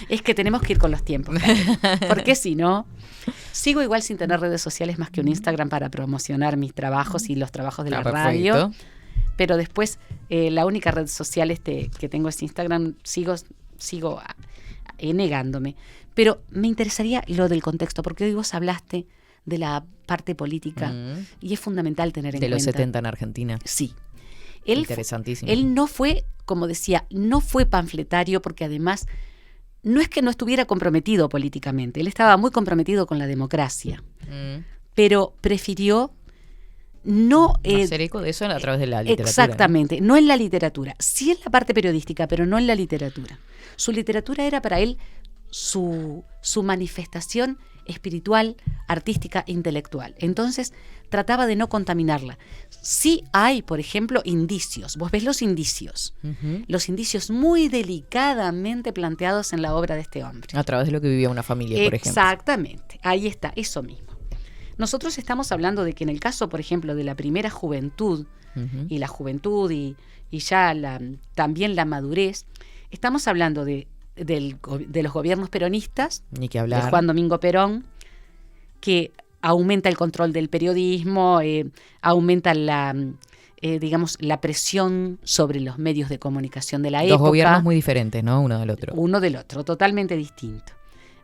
Es que tenemos que ir con los tiempos, porque si no... Sigo igual sin tener redes sociales más que un Instagram para promocionar mis trabajos y los trabajos de la radio. Perfecto. Pero después la única red social que tengo es Instagram. Sigo negándome. Pero me interesaría lo del contexto, porque hoy vos hablaste de la parte política y es fundamental tener en cuenta. De los 70 en Argentina. Sí. Interesantísimo. Él no fue, como decía, no fue panfletario, porque además no es que no estuviera comprometido políticamente, él estaba muy comprometido con la democracia, pero prefirió no... hacer eco de eso a través de la literatura. Exactamente, ¿no? En la literatura, sí en la parte periodística, pero no en la literatura. Su literatura era para él su manifestación espiritual, artística, intelectual. Entonces trataba de no contaminarla. Sí hay, por ejemplo, indicios. Vos ves los indicios muy delicadamente planteados en la obra de este hombre. A través de lo que vivía una familia, por ejemplo. Exactamente, ahí está, eso mismo. Nosotros estamos hablando de que en el caso, por ejemplo, de la primera juventud, y la juventud y ya también la madurez, estamos hablando de los gobiernos peronistas, Ni que hablar. de Juan Domingo Perón, que aumenta el control del periodismo, aumenta la presión sobre los medios de comunicación de la época. Dos gobiernos muy diferentes, ¿no? Uno del otro. Uno del otro, totalmente distinto.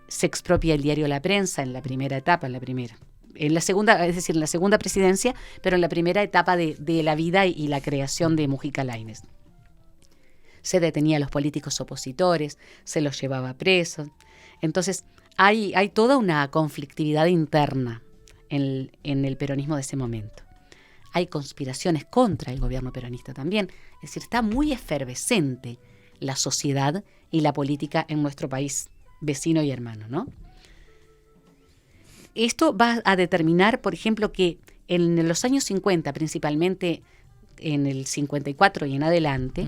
Se expropia el diario La Prensa en la primera etapa, en la segunda, es decir, en la segunda presidencia, pero en la primera etapa de la vida y la creación de Mujica Lainez. Se detenía a los políticos opositores, se los llevaba presos. Entonces, hay toda una conflictividad interna en el peronismo de ese momento. Hay conspiraciones contra el gobierno peronista también. Es decir, está muy efervescente la sociedad y la política en nuestro país vecino y hermano, ¿no? Esto va a determinar, por ejemplo, que en los años 50, principalmente en el 54 y en adelante,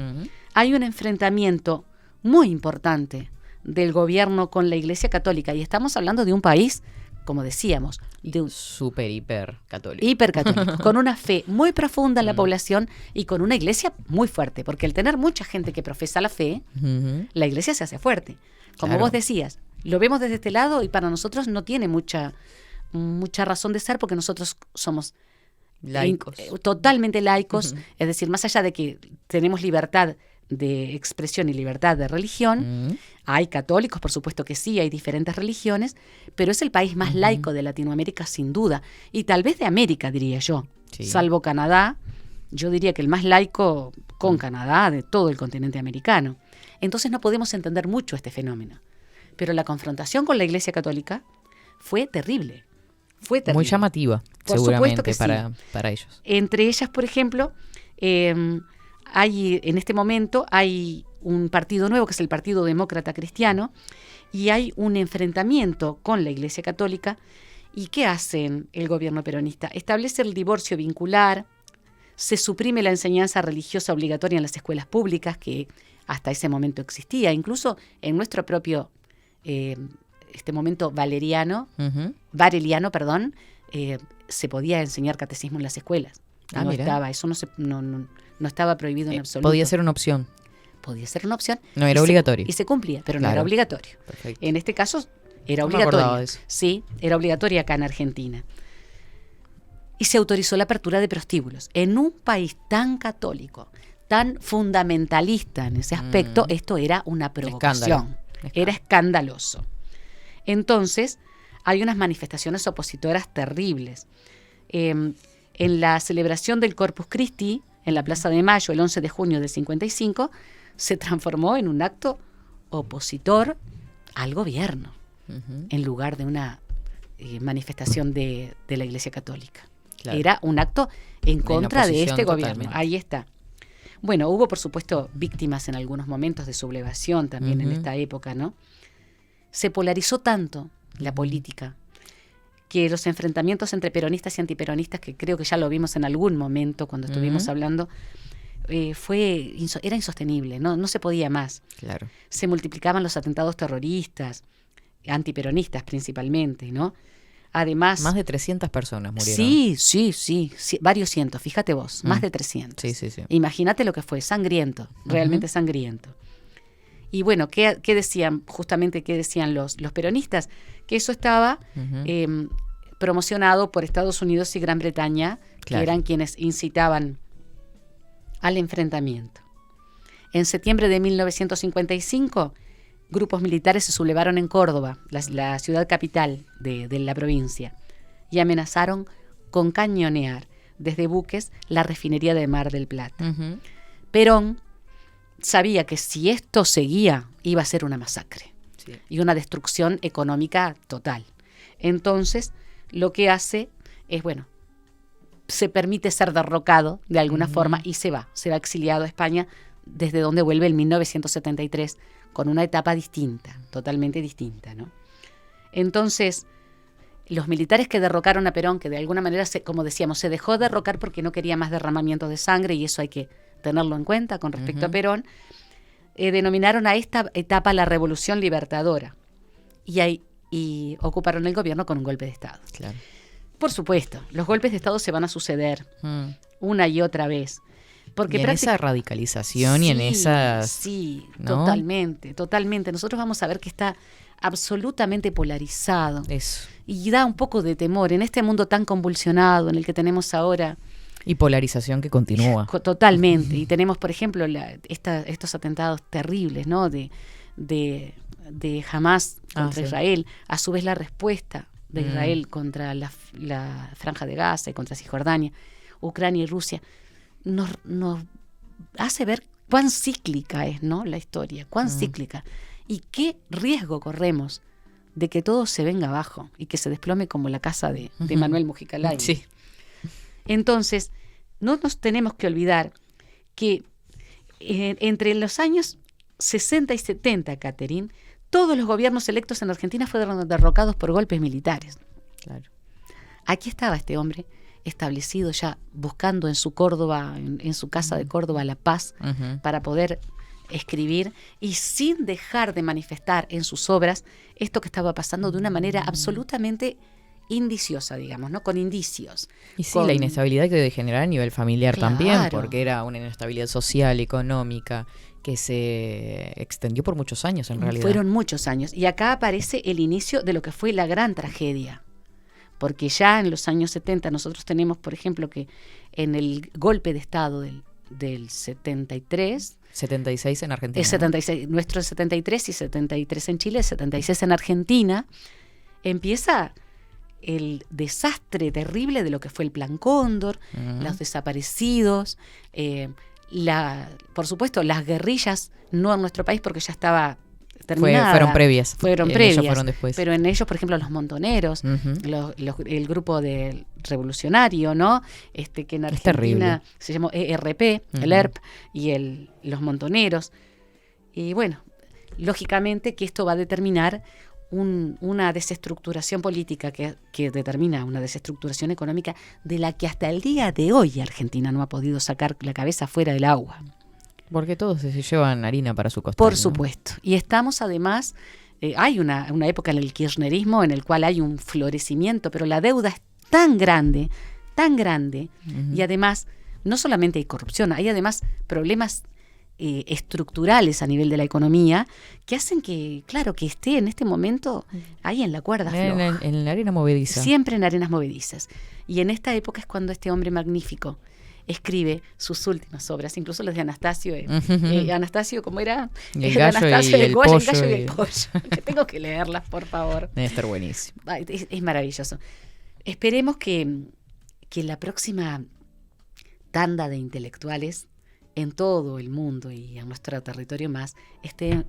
hay un enfrentamiento muy importante del gobierno con la Iglesia Católica. Y estamos hablando de un país, como decíamos, de un súper hiper católico. Hipercatólico, con una fe muy profunda en la población y con una iglesia muy fuerte, porque al tener mucha gente que profesa la fe, la iglesia se hace fuerte. Como vos decías, lo vemos desde este lado y para nosotros no tiene mucha razón de ser, porque nosotros somos laicos. Totalmente laicos, es decir, más allá de que tenemos libertad de expresión y libertad de religión, hay católicos, por supuesto que sí, hay diferentes religiones, pero es el país más laico de Latinoamérica sin duda, y tal vez de América, diría yo, salvo Canadá. Yo diría que el más laico con Canadá de todo el continente americano. Entonces no podemos entender mucho este fenómeno, pero la confrontación con la Iglesia Católica fue terrible. Muy llamativa, por seguramente, que para ellos. Entre ellas, por ejemplo, en este momento hay un partido nuevo que es el Partido Demócrata Cristiano, y hay un enfrentamiento con la Iglesia Católica. ¿Y qué hacen el gobierno peronista? Establece el divorcio vincular, se suprime la enseñanza religiosa obligatoria en las escuelas públicas, que hasta ese momento existía, incluso en nuestro propio momento vareliano, se podía enseñar catecismo en las escuelas. Eso no estaba prohibido en absoluto. Podía ser una opción. Podía ser una opción. No era obligatorio. Y se cumplía, pero no era obligatorio. Perfecto. En este caso era No me obligatorio. acordaba de eso. Sí, era obligatoria acá en Argentina. Y se autorizó la apertura de prostíbulos. En un país tan católico, tan fundamentalista en ese aspecto, esto era una provocación. Era escandaloso. Entonces, hay unas manifestaciones opositoras terribles. En la celebración del Corpus Christi, en la Plaza de Mayo, el 11 de junio del 55, se transformó en un acto opositor al gobierno, en lugar de una manifestación de la Iglesia Católica. Claro. Era un acto en contra de este gobierno. Totalmente. Ahí está. Bueno, hubo, por supuesto, víctimas en algunos momentos de sublevación también en esta época, ¿no? Se polarizó tanto la política que los enfrentamientos entre peronistas y antiperonistas, que creo que ya lo vimos en algún momento cuando estuvimos hablando, era insostenible, no se podía más. Claro. Se multiplicaban los atentados terroristas, antiperonistas principalmente, ¿no? Además, más de 300 personas murieron. Sí, varios cientos, fíjate vos, más de 300. Sí. Imagínate lo que fue, sangriento, realmente sangriento. Y bueno, ¿qué decían? Justamente, ¿qué decían los peronistas? Que eso estaba promocionado por Estados Unidos y Gran Bretaña, Claro. que eran quienes incitaban al enfrentamiento. En septiembre de 1955, grupos militares se sublevaron en Córdoba, la ciudad capital de la provincia, y amenazaron con cañonear desde buques la refinería de Mar del Plata. Ujú. Perón sabía que si esto seguía, iba a ser una masacre Sí. y una destrucción económica total. Entonces, lo que hace es, bueno, se permite ser derrocado de alguna forma y se va exiliado a España, desde donde vuelve en 1973 con una etapa distinta, totalmente distinta, ¿no? Entonces, los militares que derrocaron a Perón, que de alguna manera, como decíamos, se dejó derrocar porque no quería más derramamiento de sangre, y eso hay que tenerlo en cuenta con respecto a Perón, denominaron a esta etapa la Revolución Libertadora y ocuparon el gobierno con un golpe de Estado. Claro. Por supuesto, los golpes de Estado se van a suceder Mm. una y otra vez. Porque Y en esa radicalización y en esas... Sí, ¿no? totalmente. Nosotros vamos a ver que está absolutamente polarizado. Eso. Y da un poco de temor en este mundo tan convulsionado en el que tenemos ahora. Y polarización que continúa. Totalmente. Y tenemos, por ejemplo, estos atentados terribles, ¿no? De Hamás contra sí. Israel. A su vez, la respuesta de Israel contra la Franja de Gaza y contra Cisjordania, Ucrania y Rusia, nos hace ver cuán cíclica es, ¿no?, la historia, cuán cíclica. Y qué riesgo corremos de que todo se venga abajo y que se desplome como la casa de Manuel Mujica Lainez. Sí. Entonces, no nos tenemos que olvidar que entre los años 60 y 70, Catherine, todos los gobiernos electos en Argentina fueron derrocados por golpes militares. Claro. Aquí estaba este hombre establecido ya, buscando en su Córdoba, en su casa de Córdoba, la paz, Ujú. para poder escribir y sin dejar de manifestar en sus obras esto que estaba pasando de una manera absolutamente indiciosa, digamos, ¿no? Con indicios. Y sí, Con- la inestabilidad que debe generar a nivel familiar Claro. también, porque era una inestabilidad social, económica, que se extendió por muchos años en realidad. Fueron muchos años. Y acá aparece el inicio de lo que fue la gran tragedia. Porque ya en los años 70 nosotros tenemos, por ejemplo, que en el golpe de Estado del 73, 76 en Argentina. es 76, nuestro 73 y 73 en Chile, 76 en Argentina, empieza el desastre terrible de lo que fue el Plan Cóndor, Ujú. los desaparecidos, por supuesto, las guerrillas, no en nuestro país porque ya estaba terminada. Fueron previas. Fueron En previas. ellos fueron después. Pero en ellos, por ejemplo, los montoneros, Ujú. el grupo del revolucionario, ¿no? Que en Es Argentina terrible. se llamó ERP, Ujú. el ERP y los montoneros. Y bueno, lógicamente que esto va a determinar una desestructuración política que determina una desestructuración económica de la que hasta el día de hoy Argentina no ha podido sacar la cabeza fuera del agua. Porque todos se llevan harina para su costal. Por ¿no? supuesto. Y estamos además, hay una época en el kirchnerismo en el cual hay un florecimiento, pero la deuda es tan grande, Ujú. y además no solamente hay corrupción, hay además problemas estructurales a nivel de la economía que hacen que, claro, que esté en este momento ahí en la cuerda floja. En la arena movediza. Siempre en arenas movedizas. Y en esta época es cuando este hombre magnífico escribe sus últimas obras, incluso las de Anastasio. Ujú. Anastasio, ¿cómo era? Y el De gallo Anastasio, y el Goya, pollo gallo y y- el pollo. Que tengo que leerlas, por favor. Debe estar buenísimo. Ay, es maravilloso. Esperemos que la próxima tanda de intelectuales en todo el mundo y en nuestro territorio más esté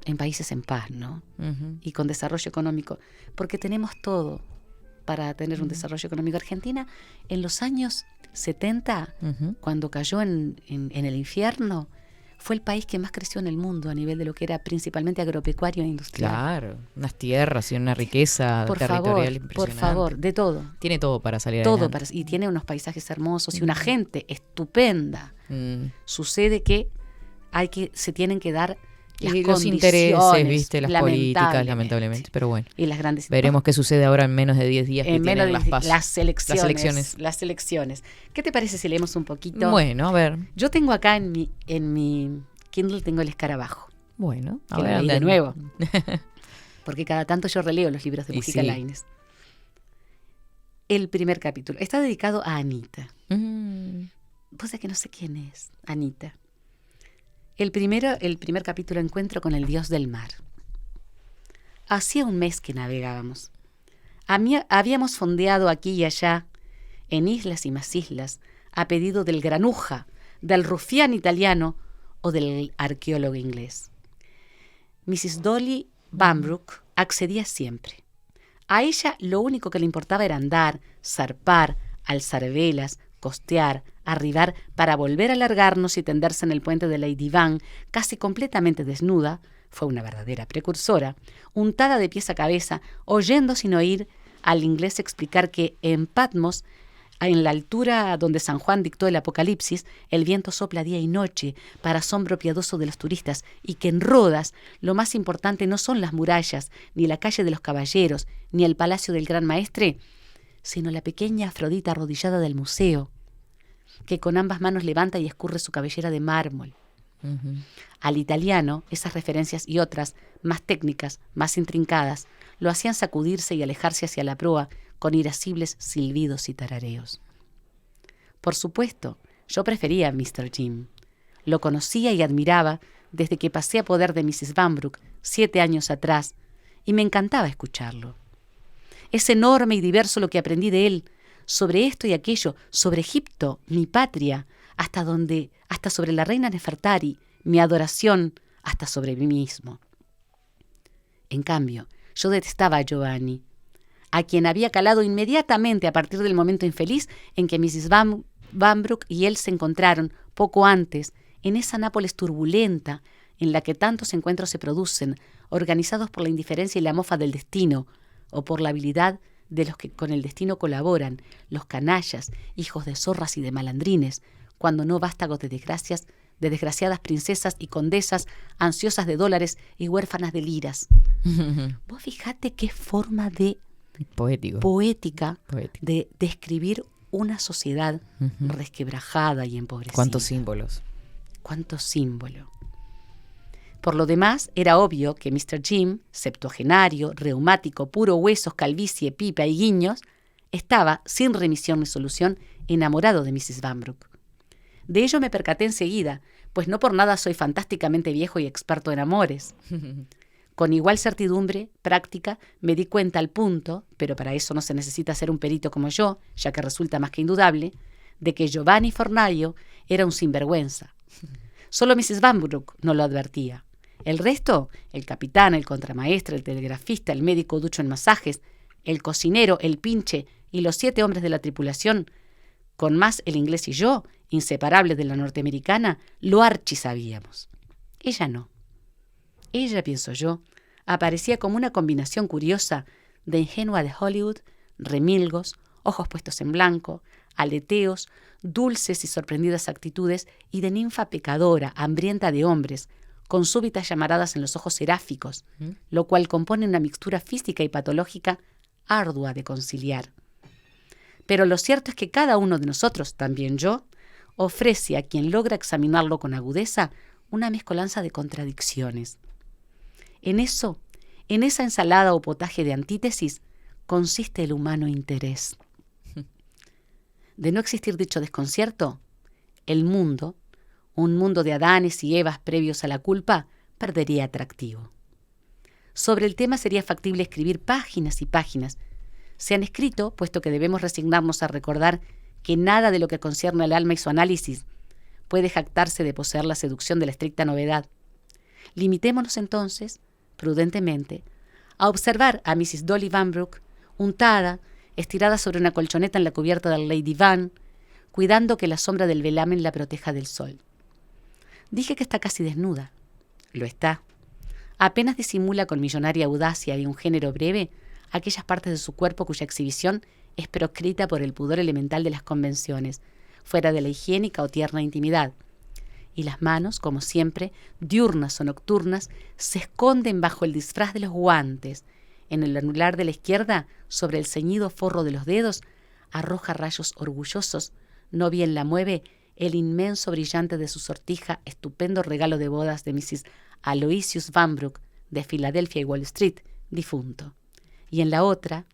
en países en paz, ¿no? Ujú. Y con desarrollo económico, porque tenemos todo para tener un desarrollo económico. Argentina, en los años 70, Ujú. cuando cayó en el infierno, fue el país que más creció en el mundo a nivel de lo que era principalmente agropecuario e industrial. Claro, unas tierras y una riqueza Por territorial favor, impresionante. por favor, de todo. Tiene todo para salir Todo adelante. y tiene unos paisajes hermosos y una gente estupenda. Mm. Sucede que se tienen que dar las Y los condiciones, intereses, viste, las políticas, lamentablemente. Pero bueno, Y las grandes veremos qué sucede ahora en menos de 10 días que en menos tienen de las PASO. las elecciones. Las elecciones. ¿Qué te parece si leemos un poquito? Bueno, a ver. Yo tengo acá en mi Kindle tengo el escarabajo. Bueno, que lo leí de nuevo. Porque cada tanto yo releo los libros de Mujica Lainez. El primer capítulo está dedicado a Anita. Vos sabés que no sé quién es Anita. El primer capítulo, Encuentro con el dios del mar. Hacía un mes que navegábamos. Habíamos fondeado aquí y allá, en islas y más islas, a pedido del granuja, del rufián italiano o del arqueólogo inglés. Mrs. Dolly Vanbrugh accedía siempre. A ella lo único que le importaba era andar, zarpar, alzar velas, costear, arribar para volver a largarnos y tenderse en el puente de Lady Van, casi completamente desnuda, fue una verdadera precursora, untada de pies a cabeza, oyendo sin oír al inglés explicar que en Patmos, en la altura donde San Juan dictó el Apocalipsis, el viento sopla día y noche para asombro piadoso de los turistas, y que en Rodas lo más importante no son las murallas, ni la calle de los caballeros, ni el palacio del gran maestre, sino la pequeña Afrodita arrodillada del museo, que con ambas manos levanta y escurre su cabellera de mármol. Al italiano, esas referencias y otras, más técnicas, más intrincadas, lo hacían sacudirse y alejarse hacia la proa con irascibles silbidos y tarareos. Por supuesto, yo prefería a Mr. Jim. Lo conocía y admiraba desde que pasé a poder de Mrs. Vanbrugh 7 años atrás, y me encantaba escucharlo. Es enorme y diverso lo que aprendí de él, sobre esto y aquello, sobre Egipto, mi patria, hasta sobre la reina Nefertari, mi adoración, hasta sobre mí mismo. En cambio, yo detestaba a Giovanni, a quien había calado inmediatamente a partir del momento infeliz en que Mrs. Vanbrugh y él se encontraron poco antes en esa Nápoles turbulenta en la que tantos encuentros se producen, organizados por la indiferencia y la mofa del destino, o por la habilidad de los que con el destino colaboran, los canallas, hijos de zorras y de malandrines, cuando no vástagos de desgracias, de desgraciadas princesas y condesas, ansiosas de dólares y huérfanas de liras. Vos fijate qué forma de poética de describir una sociedad resquebrajada y empobrecida. ¿Cuántos símbolos? Cuánto símbolo. Por lo demás, era obvio que Mr. Jim, septuagenario, reumático, puro huesos, calvicie, pipa y guiños, estaba, sin remisión ni solución, enamorado de Mrs. Vanbrugh. De ello me percaté enseguida, pues no por nada soy fantásticamente viejo y experto en amores. Con igual certidumbre, práctica, me di cuenta al punto, pero para eso no se necesita ser un perito como yo, ya que resulta más que indudable, de que Giovanni Fornaio era un sinvergüenza. Solo Mrs. Vanbrugh no lo advertía. El resto, el capitán, el contramaestre, el telegrafista, el médico ducho en masajes, el cocinero, el pinche y los 7 hombres de la tripulación, con más el inglés y yo, inseparables de la norteamericana, lo archisabíamos. Ella no. Ella, pienso yo, aparecía como una combinación curiosa de ingenua de Hollywood, remilgos, ojos puestos en blanco, aleteos, dulces y sorprendidas actitudes, y de ninfa pecadora, hambrienta de hombres, con súbitas llamaradas en los ojos seráficos, lo cual compone una mixtura física y patológica ardua de conciliar. Pero lo cierto es que cada uno de nosotros, también yo, ofrece a quien logra examinarlo con agudeza una mezcolanza de contradicciones. En esa ensalada o potaje de antítesis, consiste el humano interés. De no existir dicho desconcierto, el mundo, un mundo de Adanes y Evas previos a la culpa, perdería atractivo. Sobre el tema sería factible escribir páginas y páginas. Se han escrito, puesto que debemos resignarnos a recordar que nada de lo que concierne al alma y su análisis puede jactarse de poseer la seducción de la estricta novedad. Limitémonos entonces, prudentemente, a observar a Mrs. Dolly Vanbrugh, untada, estirada sobre una colchoneta en la cubierta del Lady Van, cuidando que la sombra del velamen la proteja del sol. Dije que está casi desnuda. Lo está. Apenas disimula con millonaria audacia y un género breve aquellas partes de su cuerpo cuya exhibición es proscrita por el pudor elemental de las convenciones, fuera de la higiénica o tierna intimidad. Y las manos, como siempre, diurnas o nocturnas, se esconden bajo el disfraz de los guantes. En el anular de la izquierda, sobre el ceñido forro de los dedos, arroja rayos orgullosos, no bien la mueve, el inmenso brillante de su sortija, estupendo regalo de bodas de Mrs. Aloysius Van Broek, de Filadelfia y Wall Street, difunto. Y en la otra,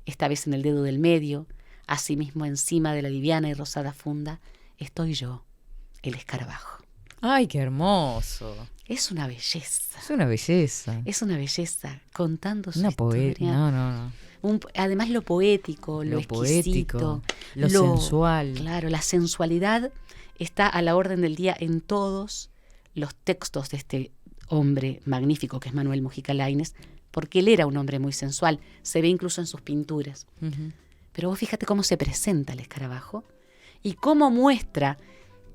esta vez en el dedo del medio, asimismo encima de la liviana y rosada funda, estoy yo, el escarabajo. ¡Ay, qué hermoso! Es una belleza. Es una belleza. Es una belleza, contando su Una historia. No. Además lo poético, lo exquisito, lo sensual. Claro, la sensualidad está a la orden del día en todos los textos de este hombre magnífico que es Manuel Mujica Lainez, porque él era un hombre muy sensual, se ve incluso en sus pinturas. Uh-huh. Pero vos fíjate cómo se presenta el escarabajo y cómo muestra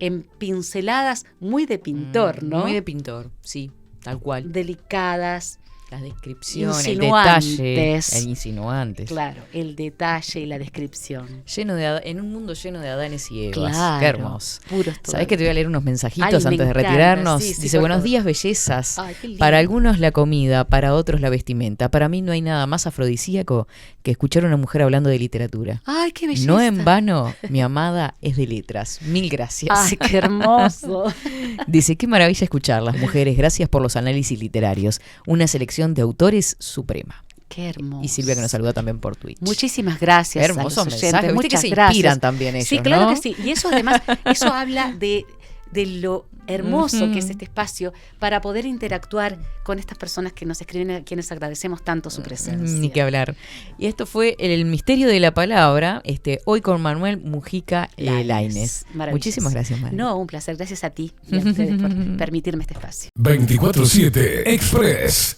en pinceladas muy de pintor, ¿no? Muy de pintor, sí, tal cual. Delicadas, Las descripciones, insinuantes. el detalle, insinuantes. Claro, el detalle y la descripción. En un mundo lleno de Adanes y Evas. Claro, Qué hermoso. puros todos. ¿Sabés que te voy a leer unos mensajitos Ay, me antes de encanta. retirarnos? Sí, sí, Dice, por buenos favor. días, bellezas. Ay, qué lindo. Para algunos la comida, para otros la vestimenta. Para mí no hay nada más afrodisíaco que escuchar a una mujer hablando de literatura. Ay, qué belleza. No en vano, mi amada es de letras. Mil gracias. Ay, qué hermoso. Dice, qué maravilla escucharlas, mujeres. Gracias por los análisis literarios. Una selección de autores suprema. Qué hermoso. Y Silvia que nos saluda también por Twitch. Muchísimas gracias. Qué hermoso a los mensaje. oyentes. Viste que Muchas se gracias. inspiran también ellos, Sí, claro ¿no? que sí. Y eso además, eso habla de lo hermoso Ujú. que es este espacio para poder interactuar con estas personas que nos escriben, a quienes agradecemos tanto su presencia. Ni que hablar. Y esto fue el misterio de la palabra, hoy con Manuel Mujica Lainez. Maravilloso. Muchísimas gracias, Manuel. No, un placer. Gracias a ti y a ustedes por permitirme este espacio. 24/7 Express.